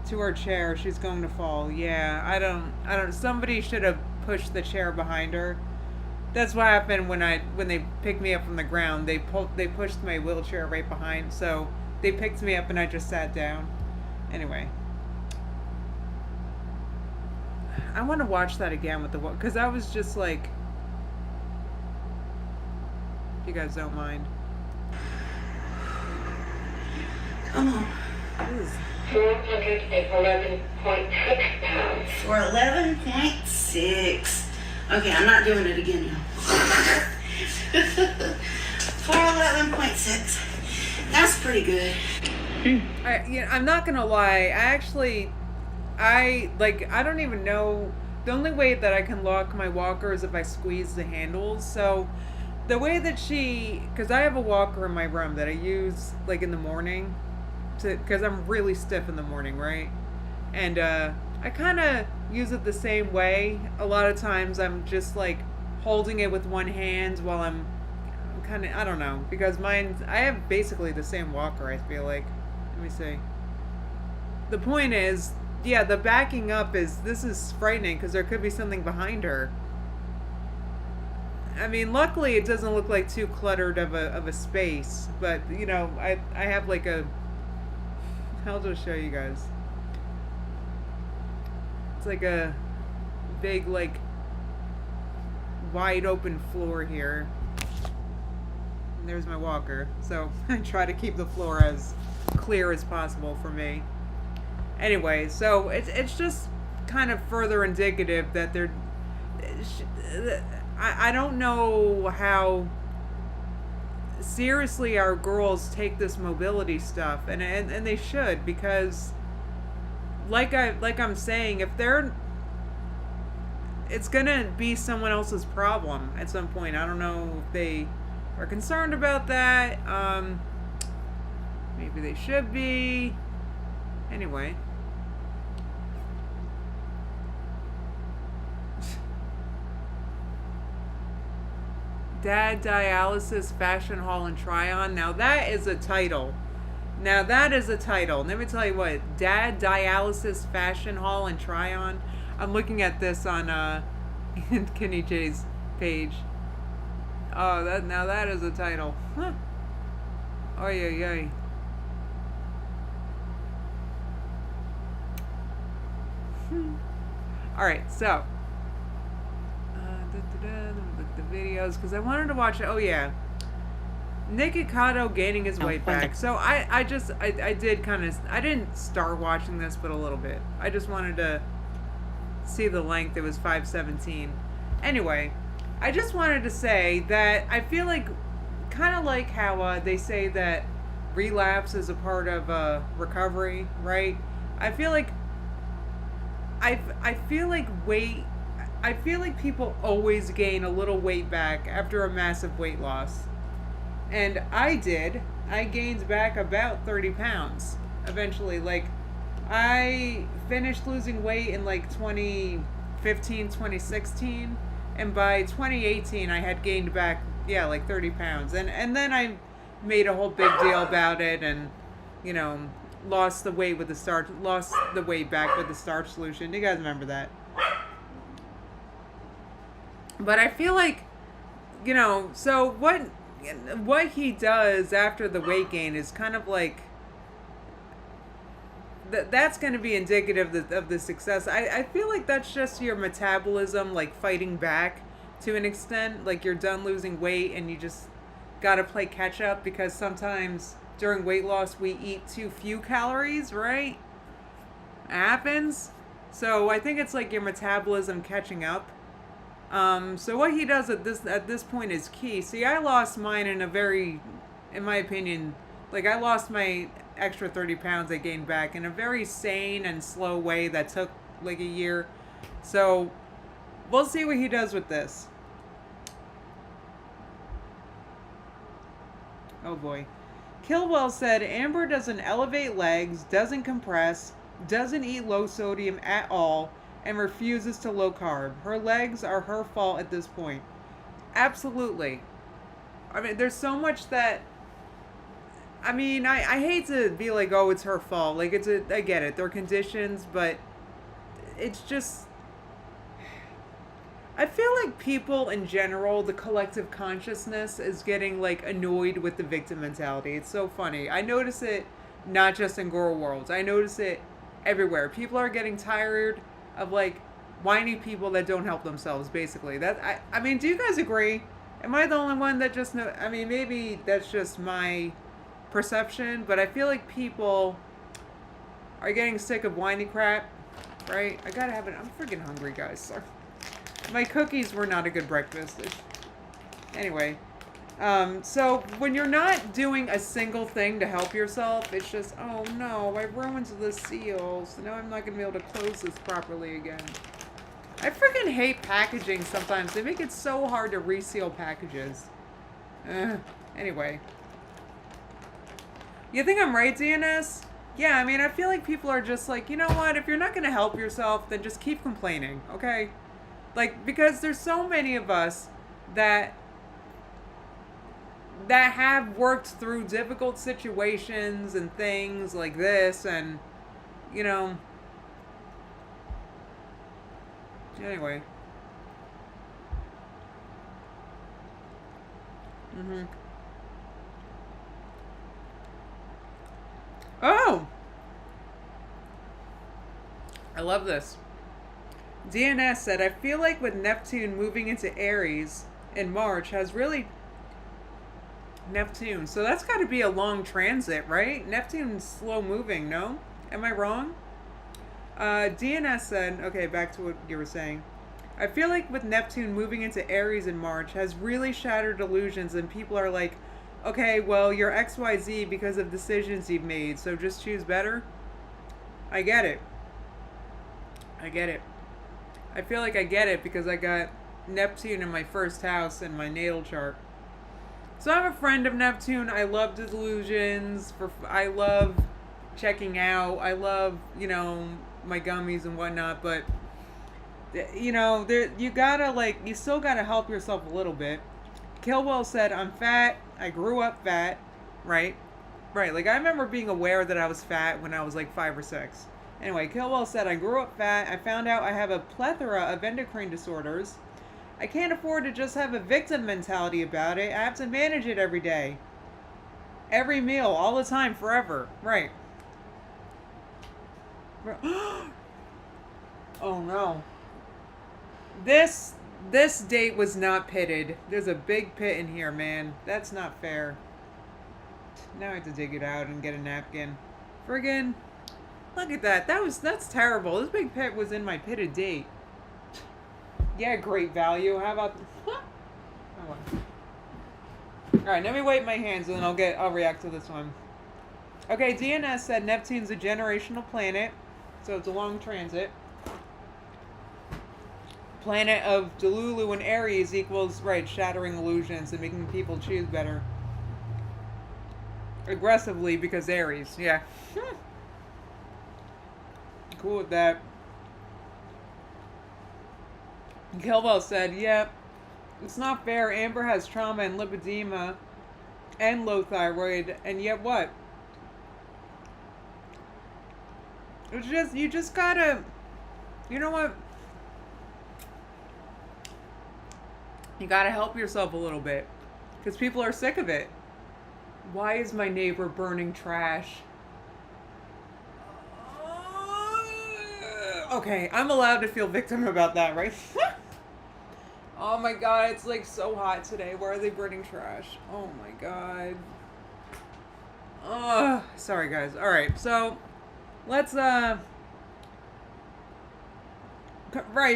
to her chair. She's going to fall. Yeah, I don't, somebody should have pushed the chair behind her. That's what happened when they picked me up from the ground. They pushed my wheelchair right behind, so they picked me up and I just sat down. Anyway. I want to watch that again with because I was just like, if you guys don't mind. Come on. 411.6 pounds. For 11.6. Okay, I'm not doing it again now. For 11.6. That's pretty good. I'm not gonna lie. I don't even know. the only way that I can lock my walker is if I squeeze the handles. So the way that because I have a walker in my room that I use like in the morning, because I'm really stiff in the morning, right? And I kind of use it the same way. A lot of times I'm just like holding it with one hand while I'm kind of, I don't know, because I have basically the same walker, I feel like. Let me see. The point is, yeah, the backing up this is frightening because there could be something behind her. I mean, luckily it doesn't look like too cluttered of a space, but you know, I have like I'll just show you guys. It's like a big, like, wide open floor here. And there's my walker. So I try to keep the floor as clear as possible for me. Anyway, so it's just kind of further indicative that I don't know how seriously our girls take this mobility stuff, and they should, because like I'm saying, if it's gonna be someone else's problem at some point. I don't know if they are concerned about that. Maybe they should be. Anyway. Dad Dialysis Fashion Haul and Try On. Now that is a title. Let me tell you what. Dad Dialysis Fashion Haul and Try On. I'm looking at this on KickingGeese page. Oh, that is a title. Huh. Oy, oy, oy. Alright, so look the videos because I wanted to watch it. Oh yeah, Nikocado gaining his weight back. So I didn't start watching this, but a little bit. I just wanted to see the length. It was 5:17. Anyway, I just wanted to say that I feel like, kind of like how they say that relapse is a part of recovery, right? I feel like people always gain a little weight back after a massive weight loss. And I gained back about 30 pounds eventually. Like, I finished losing weight in like 2015, 2016. And by 2018, I had gained back, like 30 pounds. And then I made a whole big deal about it and, you know, lost the weight back with the starch solution. You guys remember that? But I feel like, you know, so what he does after the weight gain is kind of like, that's going to be indicative of the success. I feel like that's just your metabolism, like, fighting back to an extent. Like, you're done losing weight and you just got to play catch up, because sometimes during weight loss we eat too few calories, right? It happens. So I think it's like your metabolism catching up. So what he does at this point is key. See, I lost mine in my opinion, like, I lost my extra 30 pounds I gained back in a very sane and slow way that took like a year. So we'll see what he does with this. Oh boy. Kilwell said Amber doesn't elevate legs, doesn't compress, doesn't eat low sodium at all, and refuses to low carb. Her legs are her fault at this point. Absolutely. I mean, there's so much that, I mean, I hate to be like, oh, it's her fault. Like, I get it. They're conditions, but it's just, I feel like people in general, the collective consciousness is getting, like, annoyed with the victim mentality. It's so funny. I notice it not just in Girl Worlds. I notice it everywhere. People are getting tired of, like, whiny people that don't help themselves, basically. I mean, do you guys agree? Am I the only one that just know? I mean, maybe that's just my perception, but I feel like people are getting sick of whiny crap, right? I gotta have it. I'm freaking hungry, guys. Sorry. My cookies were not a good breakfast. Anyway, so when you're not doing a single thing to help yourself, it's just, oh no, I ruined the seal, so now I'm not gonna be able to close this properly again. I freaking hate packaging sometimes. They make it so hard to reseal packages. Anyway. You think I'm right, DNS? Yeah, I mean, I feel like people are just like, you know what? If you're not going to help yourself, then just keep complaining, okay? Like, because there's so many of us that have worked through difficult situations and things like this, and, you know... Anyway. Oh! I love this. DNS said, I feel like with Neptune moving into Aries in March has really... Neptune. So that's got to be a long transit, right? Neptune's slow moving, no? Am I wrong? DNS said, okay, back to what you were saying. I feel like with Neptune moving into Aries in March has really shattered illusions, and people are like, okay, well, you're XYZ because of decisions you've made, so just choose better. I get it. I get it. I feel like I get it because I got Neptune in my first house in my natal chart. So I'm a friend of Neptune. I love delusions. I love checking out. I love, you know, my gummies and whatnot, but you know, you still gotta help yourself a little bit. Kilwell said, I'm fat. I grew up fat. Right? Right. Like, I remember being aware that I was fat when I was like 5 or 6. Anyway, Kilwell said, I grew up fat. I found out I have a plethora of endocrine disorders. I can't afford to just have a victim mentality about it. I have to manage it every day. Every meal, all the time, forever. Right. Oh no. This date was not pitted. There's a big pit in here, man. That's not fair. Now I have to dig it out and get a napkin. Friggin'. Look at that. That's terrible. This big pit was in my pitted date. Yeah, great value. How about... Oh, well. Alright, let me wipe my hands and then I'll react to this one. Okay, DNS said Neptune's a generational planet, so it's a long transit. Planet of Delulu and Aries equals, right, shattering illusions and making people choose better. Aggressively because Aries, yeah. Cool with that. Kilwell said, yep, it's not fair. Amber has trauma and lipedema and low thyroid, and yet what? It's just, you just gotta, you know what? You gotta help yourself a little bit, because people are sick of it. Why is my neighbor burning trash? Okay, I'm allowed to feel victim about that, right? Oh my god, it's like so hot today. Why are they burning trash? Oh my god. Sorry guys. Alright, so let's right,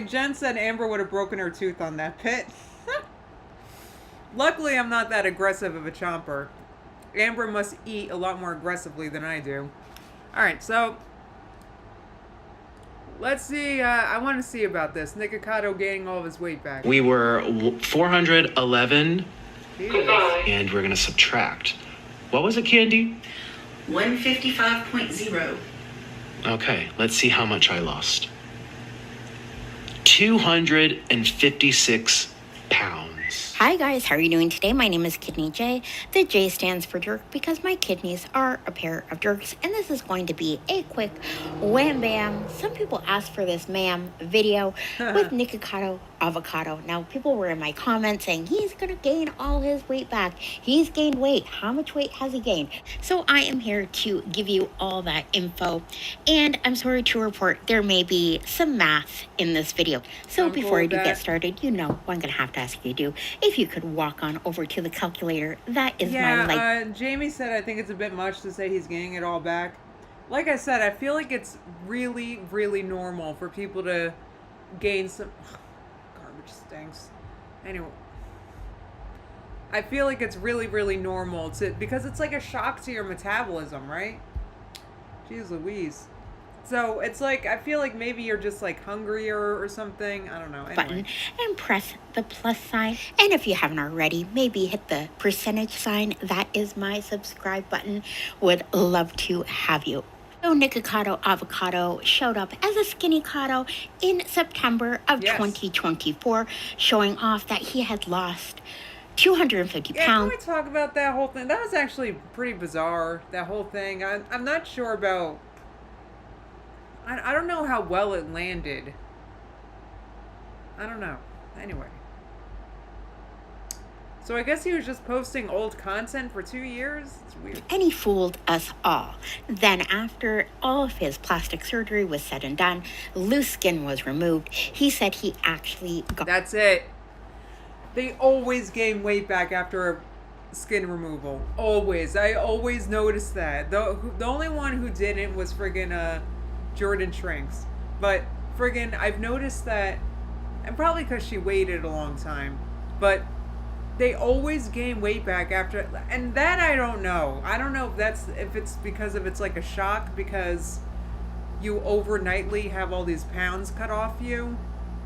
Jen said Amber would have broken her tooth on that pit. Luckily I'm not that aggressive of a chomper. Amber must eat a lot more aggressively than I do. Alright, so let's see. I want to see about this. Nikocado gaining all of his weight back. We were 411, Goodbye. and we're going to subtract. What was it, Candy? 155.0. Okay, let's see how much I lost. 256 pounds. Hi guys, how are you doing today? My name is Kidney J. The J stands for jerk because my kidneys are a pair of jerks, and this is going to be a quick wham bam. Some people asked for this ma'am video with Nikocado avocado. Now people were in my comments saying he's gonna gain all his weight back. He's gained weight. How much weight has he gained? So I am here to give you all that info, and I'm sorry to report there may be some math in this video. So before I do get started, you know what I'm gonna have to ask you to do. If you could walk on over to the calculator, that is my like. Jamie said I think it's a bit much to say he's gaining it all back. Like I said, I feel like it's really, really normal for people to gain some... Garbage stinks. Anyway. I feel like it's really, really normal to... Because it's like a shock to your metabolism, right? Jeez Louise. So it's like, I feel like maybe you're just like hungrier or something. I don't know. Anyway. Button and press the plus sign. And if you haven't already, maybe hit the percentage sign. That is my subscribe button. Would love to have you. So Nikocado Avocado showed up as a skinny cado in September of 2024, showing off that he had lost 250 Yeah, pounds. can we talk about that whole thing? That was actually pretty bizarre, that whole thing. I'm not sure about... I don't know how well it landed. I don't know. Anyway. So I guess he was just posting old content for 2 years? It's weird. And he fooled us all. Then after all of his plastic surgery was said and done, loose skin was removed, he said he actually got... That's it. They always gain weight back after skin removal. Always. I always noticed that. The only one who didn't was friggin' Jordan Shrinks. But friggin' I've noticed that, and probably because she waited a long time, but they always gain weight back after, and that I don't know. I don't know if it's because of it's like a shock because you overnightly have all these pounds cut off you,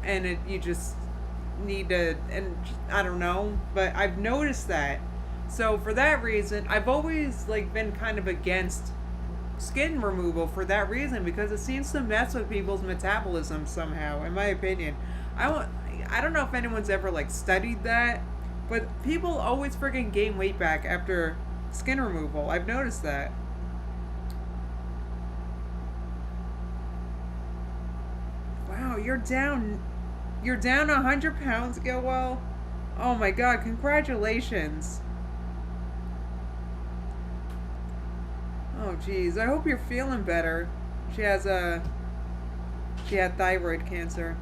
and you just need to, and I don't know, but I've noticed that. So for that reason, I've always like been kind of against skin removal for that reason, because it seems to mess with people's metabolism somehow, in my opinion. I don't know if anyone's ever like studied that, but people always freaking gain weight back after skin removal. I've noticed that. Wow, you're down 100 pounds, Gilwell. Oh my god, congratulations. Oh geez, I hope you're feeling better. She had thyroid cancer.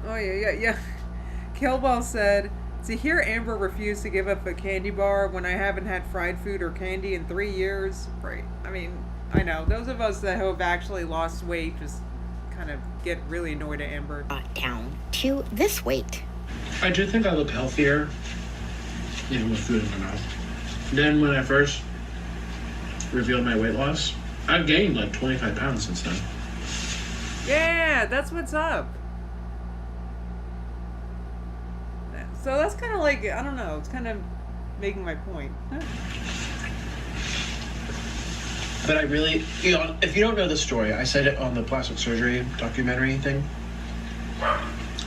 Oh yeah. Kilball said, to hear Amber refuse to give up a candy bar when I haven't had fried food or candy in 3 years. Right. I mean, I know. Those of us that have actually lost weight just kind of get really annoyed at Amber. Down to this weight. I do think I look healthier, even with food in my mouth. Then when I first revealed my weight loss, I've gained like 25 pounds since then. Yeah, that's what's up. So that's kind of like, I don't know, it's kind of making my point. But I really, if you don't know the story, I said it on the plastic surgery documentary thing. I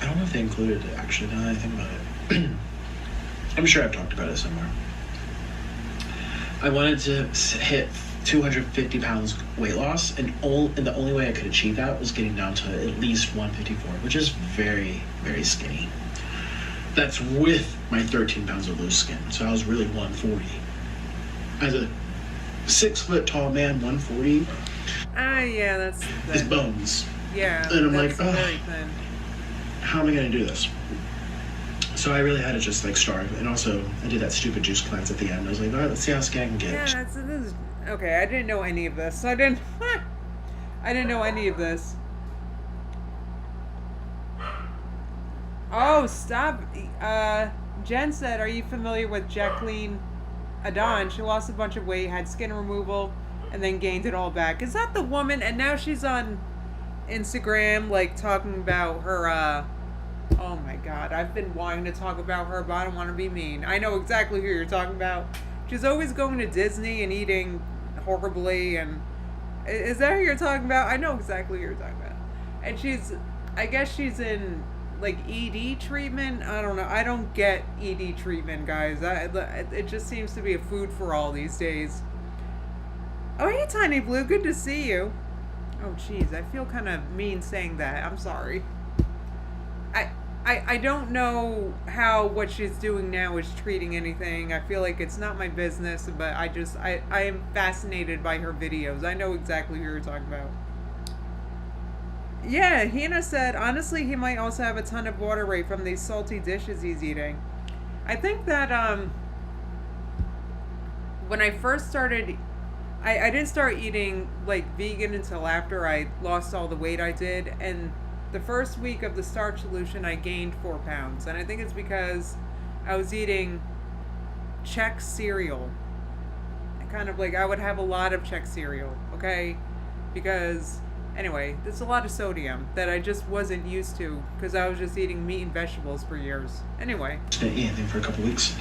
don't know if they included it, actually, now that I think about it. I'm sure I've talked about it somewhere. I wanted to hit 250 pounds weight loss, and the only way I could achieve that was getting down to at least 154, which is very, very skinny. That's with my 13 pounds of loose skin, so I was really 140. As a 6 foot tall man, 140. Yeah, that's His bones. Yeah, and I'm that's like, very thin. How am I going to do this? So I really had to just like starve, and also I did that stupid juice cleanse at the end. I was like, all right, let's see how skinny I can get. Yeah, this is okay. I didn't know any of this. I didn't know any of this. Oh, stop. Jen said, are you familiar with Jacqueline Adon? She lost a bunch of weight, had skin removal, and then gained it all back. Is that the woman? And now she's on Instagram, like, talking about her, oh my god, I've been wanting to talk about her, but I don't want to be mean. I know exactly who you're talking about. She's always going to Disney and eating horribly, and... Is that who you're talking about? I know exactly who you're talking about. And I guess she's in... like ED treatment. I don't know. I don't get ED treatment, guys. It just seems to be a food for all these days. Oh, hey, Tiny Blue. Good to see you. Oh, jeez. I feel kind of mean saying that. I'm sorry. I don't know how what she's doing now is treating anything. I feel like it's not my business, but I am fascinated by her videos. I know exactly who you're talking about. Yeah, Hina said, honestly, he might also have a ton of water weight from these salty dishes he's eating. I think that, when I first started, I didn't start eating, like, vegan until after I lost all the weight I did, and the first week of the starch solution, I gained 4 pounds, and I think it's because I was eating Chex cereal, kind of like, I would have a lot of Chex cereal, okay? Because, anyway, there's a lot of sodium that I just wasn't used to because I was just eating meat and vegetables for years. Anyway. Didn't eat anything for a couple weeks.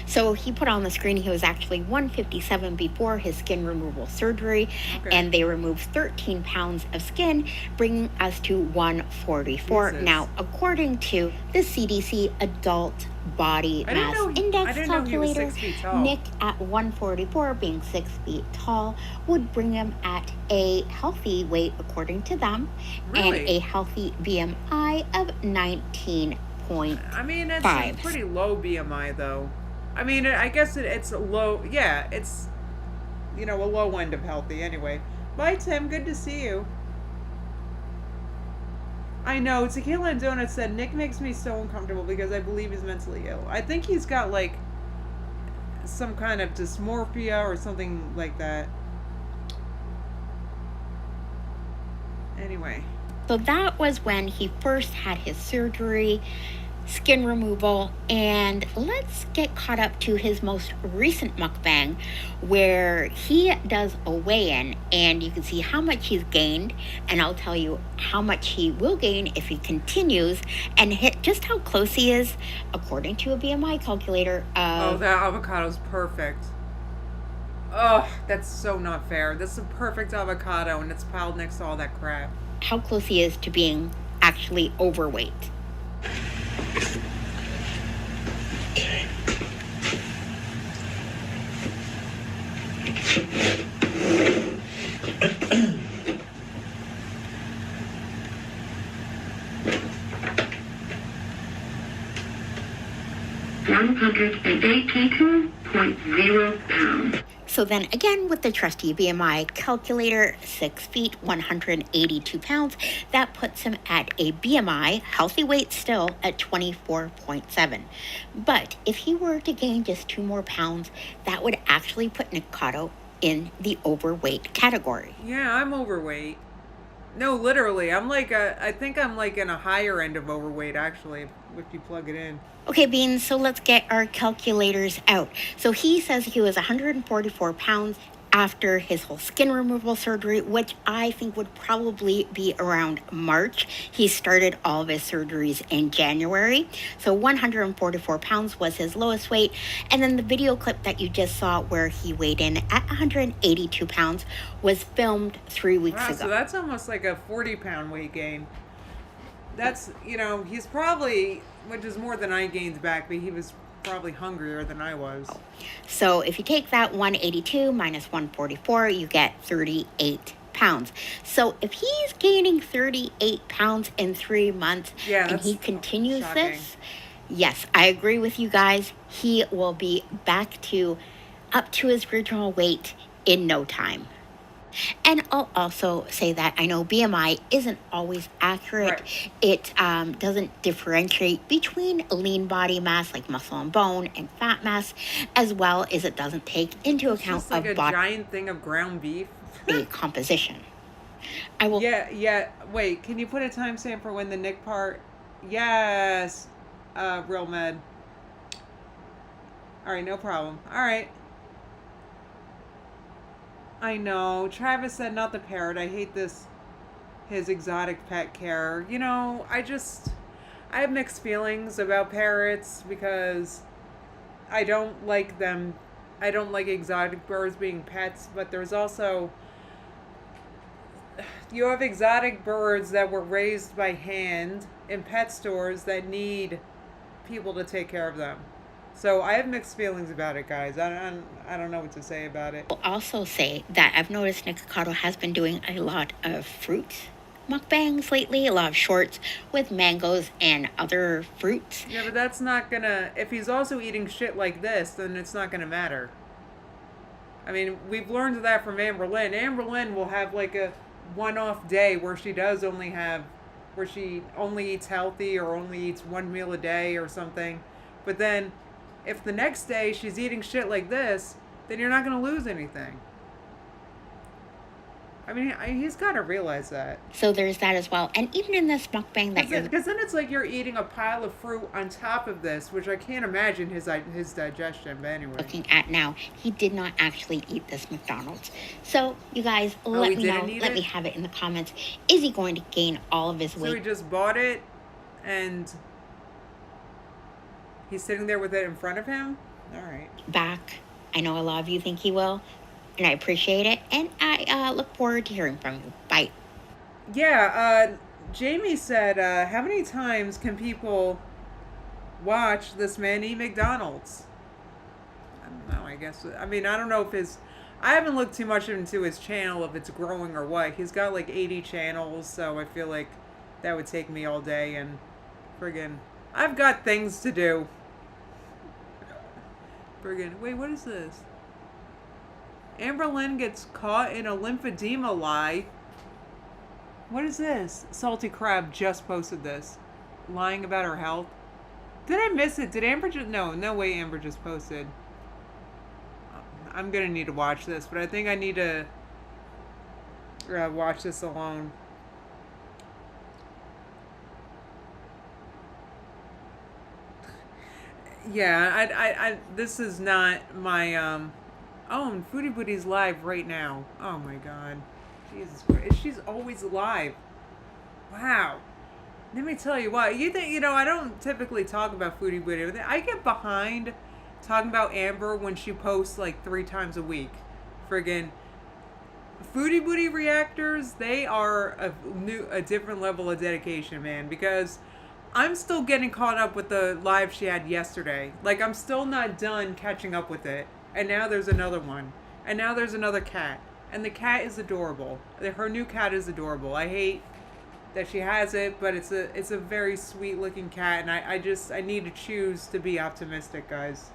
So he put on the screen he was actually 157 before his skin removal surgery, and they removed 13 pounds of skin, bringing us to 144. Jesus. Now, according to the CDC Adult Body Mass Index calculator, Nick at 144, being 6 feet tall, would bring him at a healthy weight, according to them, and a healthy BMI of 19.5. I mean, it's a pretty low BMI, though. I mean, I guess it's a low, yeah, it's, you know, a low end of healthy anyway. Bye, Tim. Good to see you. I know. Tequila and Donut said, Nick makes me so uncomfortable because I believe he's mentally ill. I think he's got, like, some kind of dysmorphia or something like that. Anyway. So that was when he first had his surgery, skin removal, and let's get caught up to his most recent mukbang, where he does a weigh-in, and you can see how much he's gained, and I'll tell you how much he will gain if he continues, and hit just how close he is, according to a BMI calculator. Oh, that avocado's perfect. Oh, that's so not fair. That's a perfect avocado, and it's piled next to all that crap. How close he is to being actually overweight. Okay. £182.0. So then again, with the trusty BMI calculator, 6 feet, 182 pounds, that puts him at a BMI, healthy weight still, at 24.7. But if he were to gain just 2 more pounds, that would actually put Nikocado in the overweight category. Yeah, I'm overweight. No, literally. I think I'm like in a higher end of overweight, actually, if you plug it in. Okay, Beans, so let's get our calculators out. So he says he was 144 pounds after his whole skin removal surgery, which I think would probably be around March. He started all of his surgeries in January. So 144 pounds was his lowest weight. And then the video clip that you just saw where he weighed in at 182 pounds was filmed 3 weeks ago. So that's almost like a 40-pound weight gain. That's, you know, he's probably, which is more than I gained back, but he was probably hungrier than I was. So if you take that 182 minus 144, you get 38 pounds. So if he's gaining 38 pounds in 3 months, and he continues this, yes, I agree with you guys. He will be up to his original weight in no time. And I'll also say that I know BMI isn't always accurate. Right. It doesn't differentiate between lean body mass, like muscle and bone, and fat mass, as well as it doesn't take into account just like a giant thing of ground beef. The composition. I will. Yeah. Wait, can you put a timestamp for when the Nick part? Yes. Real med. All right, no problem. All right. I know. Travis said not the parrot. I hate his exotic pet care. You know, I have mixed feelings about parrots because I don't like them. I don't like exotic birds being pets, but there's also, you have exotic birds that were raised by hand in pet stores that need people to take care of them. So I have mixed feelings about it, guys. I don't know what to say about it. I'll also say that I've noticed Nikocado has been doing a lot of fruit mukbangs lately, a lot of shorts with mangoes and other fruits. Yeah, but that's not gonna, if he's also eating shit like this, then it's not gonna matter. I mean, we've learned that from Amber Lynn. Amber Lynn will have like a one-off day where she only eats healthy or only eats 1 meal a day or something. But then if the next day she's eating shit like this, then you're not going to lose anything. I mean, he's got to realize that. So there's that as well. And even in this mukbang that you're Because then it's like you're eating a pile of fruit on top of this, which I can't imagine his digestion. But anyway, looking at now, he did not actually eat this McDonald's. So you guys, let me know. Let me have it in the comments. Is he going to gain all of his weight? So he just bought it, and he's sitting there with it in front of him. All right. Back. I know a lot of you think he will, and I appreciate it. And I look forward to hearing from you. Bye. Yeah. Jamie said, "How many times can people watch this man eat McDonald's?" I don't know. I guess. I mean, I don't know if his. I haven't looked too much into his channel, if it's growing or what. He's got like 80 channels, so I feel like that would take me all day, and friggin', I've got things to do. Friggin', wait, what is this? Amber Lynn gets caught in a lymphedema lie. What is this? Salty Crab just posted this. Lying about her health. Did I miss it? Did Amber just... No way Amber just posted. I'm gonna need to watch this, but I think I need to watch this alone. Yeah, I this is not my, oh, Foodie Bootie's live right now. Oh my god. Jesus Christ. She's always live. Wow. Let me tell you what, I don't typically talk about Foodie Bootie. I get behind talking about Amber when she posts like 3 times a week. Friggin' Foodie Bootie reactors, they are a different level of dedication, man, because I'm still getting caught up with the live she had yesterday. Like, I'm still not done catching up with it. And now there's another one. And now there's another cat. And the cat is adorable. Her new cat is adorable. I hate that she has it, but it's a very sweet looking cat, and I need to choose to be optimistic, guys.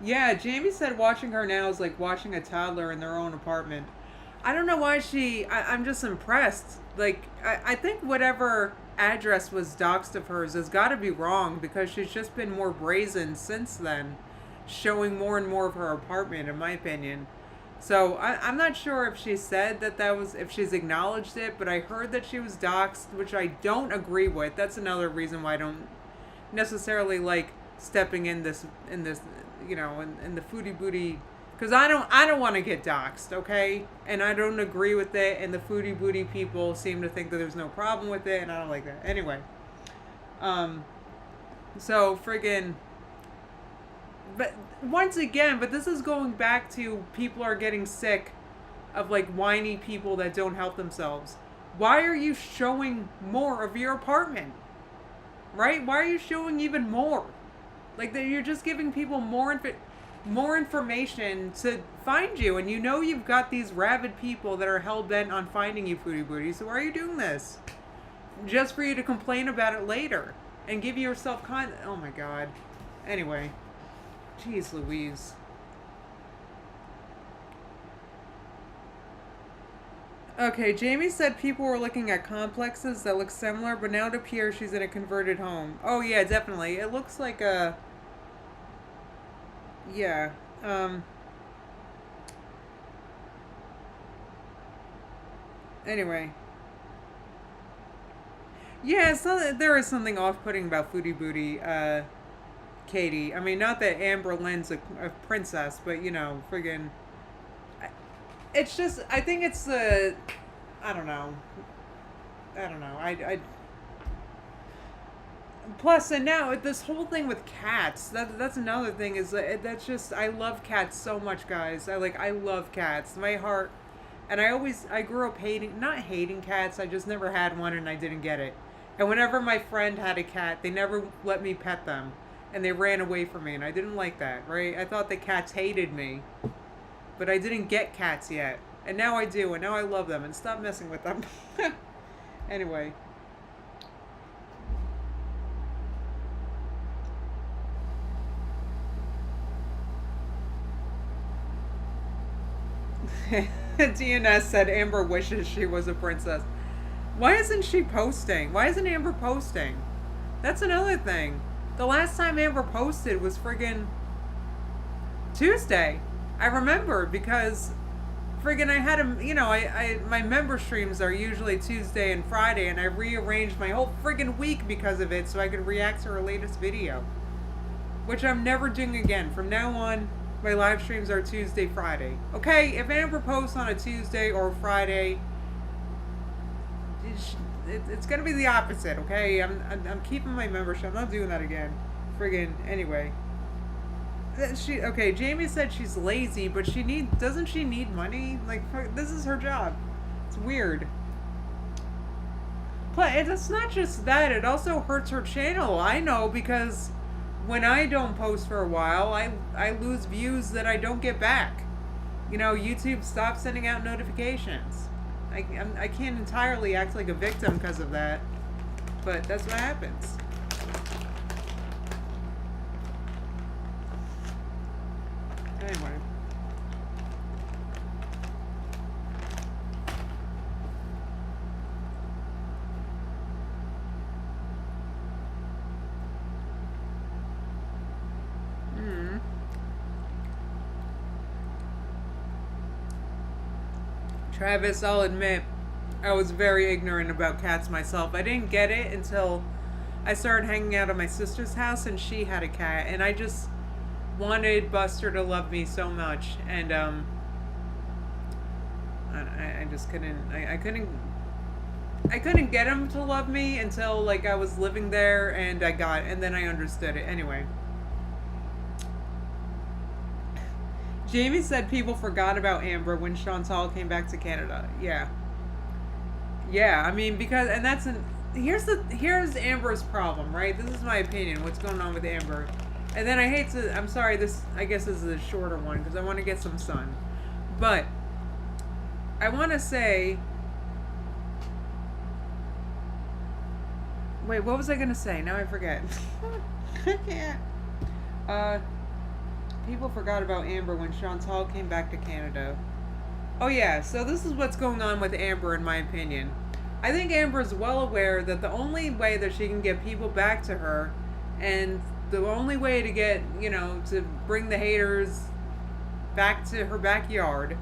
Yeah, Jamie said watching her now is like watching a toddler in their own apartment. I don't know why I'm just impressed. Like, I think whatever address was doxed of hers has got to be wrong, because she's just been more brazen since then, showing more and more of her apartment, in my opinion. So I'm not sure if she said if she's acknowledged it, but I heard that she was doxed, which I don't agree with. That's another reason why I don't necessarily like stepping in this, in the Foodie Booty, because I don't want to get doxed, okay? And I don't agree with it, and the Foodie Booty people seem to think that there's no problem with it, and I don't like that. Anyway, so friggin', but once again, this is going back to people are getting sick of like whiny people that don't help themselves. Why are you showing more of your apartment? Right? Why are you showing even more? Like, you're just giving people more information to find you, and you've got these rabid people that are hell-bent on finding you, Foodie Booty, so why are you doing this? Just for you to complain about it later and give yourself oh my god. Anyway. Jeez Louise. Okay, Jamie said people were looking at complexes that look similar, but now it appears she's in a converted home. Oh yeah, definitely. It looks like a... Yeah. Anyway. Yeah, there is something off-putting about Foodie Booty, Katie. I mean, not that Amber Lynn's a princess, but, friggin'... It's just, I think it's the... I don't know. Plus, and now, this whole thing with cats, that's another thing, is that's just... I love cats so much, guys. I love cats. My heart... And I grew up not hating cats, I just never had one and I didn't get it. And whenever my friend had a cat, they never let me pet them. And they ran away from me, and I didn't like that, right? I thought the cats hated me. But I didn't get cats yet. And now I do, and now I love them, and stop messing with them. Anyway. DNS said Amber wishes she was a princess. Why isn't she posting? Why isn't Amber posting? That's another thing. The last time Amber posted was friggin' Tuesday. I remember because friggin' I had a, my member streams are usually Tuesday and Friday, and I rearranged my whole friggin' week because of it so I could react to her latest video. Which I'm never doing again. From now on, my live streams are Tuesday, Friday. Okay, if Amber posts on a Tuesday or a Friday, it's gonna be the opposite, okay? I'm keeping my membership. I'm not doing that again. Friggin' anyway. Jamie said she's lazy, but doesn't she need money? Like, this is her job. It's weird. But it's not just that, it also hurts her channel. I know, because when I don't post for a while, I lose views that I don't get back. YouTube stops sending out notifications. I can't entirely act like a victim because of that, but that's what happens. Anyway. Travis, I'll admit, I was very ignorant about cats myself. I didn't get it until I started hanging out at my sister's house and she had a cat, and I just wanted Buster to love me so much, and I just couldn't. I couldn't get him to love me until like I was living there, and then I understood it. Anyway. Jamie said people forgot about Amber when Chantal came back to Canada. Yeah. Yeah, I mean, because, and here's Amber's problem, right? This is my opinion, what's going on with Amber. And then I'm sorry, I guess this is a shorter one, because I want to get some sun. But, I want to say, wait, what was I going to say? Now I forget. I can't. People forgot about Amber when Chantal came back to Canada. Oh yeah, so this is what's going on with Amber, in my opinion. I think Amber is well aware that the only way that she can get people back to her, and the only way to get, to bring the haters back to her backyard,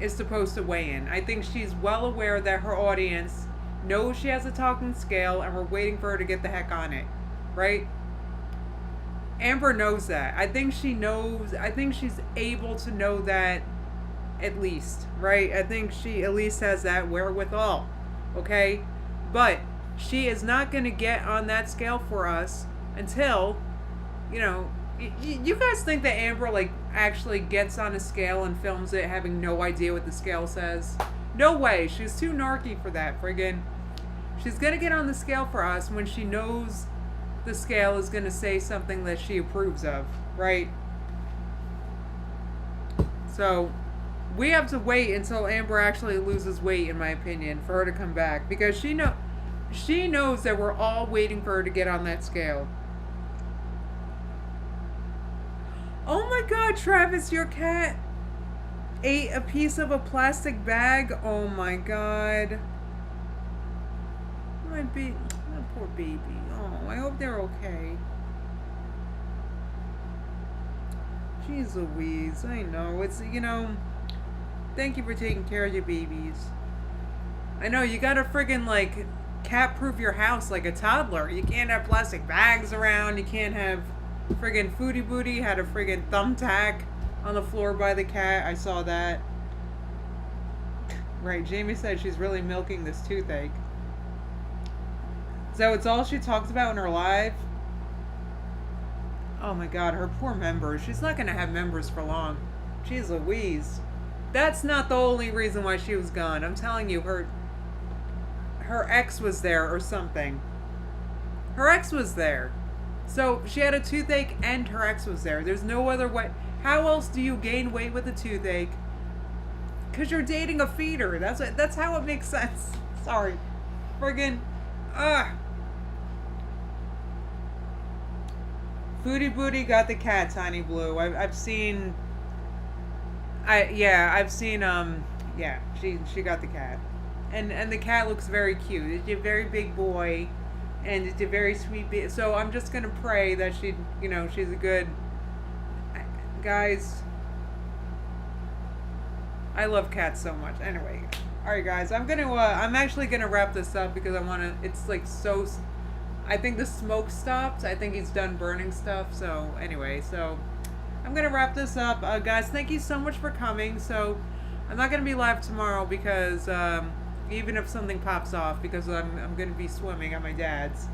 is to post a weigh-in. I think she's well aware that her audience knows she has a talking scale, and we're waiting for her to get the heck on it, right? Amber knows that. I think she's able to know that, at least, right? I think she at least has that wherewithal, okay? But she is not going to get on that scale for us until, you guys think that Amber, like, actually gets on a scale and films it having no idea what the scale says? No way. She's too narky for that, friggin'. She's going to get on the scale for us when she knows the scale is going to say something that she approves of, right? So, we have to wait until Amber actually loses weight, in my opinion, for her to come back. Because she knows that we're all waiting for her to get on that scale. Oh my god, Travis, your cat ate a piece of a plastic bag? Oh my god. My poor baby. Oh, I hope they're okay. Jeez Louise, I know. It's, thank you for taking care of your babies. I know, you gotta friggin', like, cat-proof your house like a toddler. You can't have plastic bags around. You can't have friggin' Foodie Booty had a friggin' thumbtack on the floor by the cat. I saw that. Right, Jamie said she's really milking this toothache. So it's all she talks about in her live? Oh my god, her poor members. She's not going to have members for long. Jeez Louise. That's not the only reason why she was gone. I'm telling you, her ex was there or something. Her ex was there. So she had a toothache and her ex was there. There's no other way. How else do you gain weight with a toothache? Because you're dating a feeder. That's how it makes sense. Sorry. Friggin'. Foodie Booty got the cat, Tiny Blue. I've seen. She got the cat, and the cat looks very cute. It's a very big boy, and it's a very sweet so I'm just gonna pray that she's a good guys. I love cats so much. Anyway, all right, guys, I'm actually gonna wrap this up because I want to. It's like so. I think the smoke stopped. I think he's done burning stuff. So anyway, so I'm gonna wrap this up, guys. Thank you so much for coming. So I'm not gonna be live tomorrow because even if something pops off, because I'm gonna be swimming at my dad's,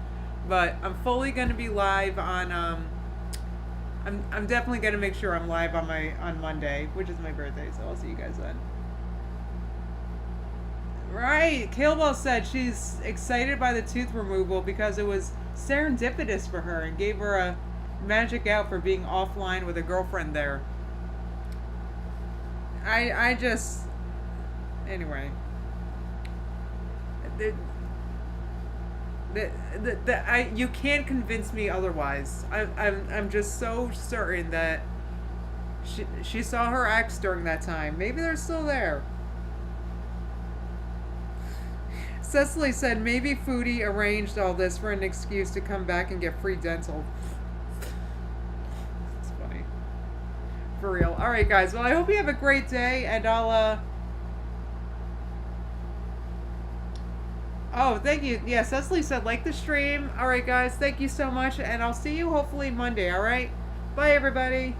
but I'm fully gonna be live on I'm definitely gonna make sure I'm live on Monday, which is my birthday, so I'll see you guys then. Right, Kilbell said she's excited by the tooth removal because it was serendipitous for her and gave her a magic out for being offline with a girlfriend there. I just anyway. You can't convince me otherwise. I'm just so certain that she saw her ex during that time. Maybe they're still there. Cecily said maybe Foodie arranged all this for an excuse to come back and get free dental. It's funny. For real. Alright guys, well I hope you have a great day and I'll Oh, thank you. Yeah, Cecily said like the stream. Alright guys, thank you so much and I'll see you hopefully Monday, alright? Bye everybody.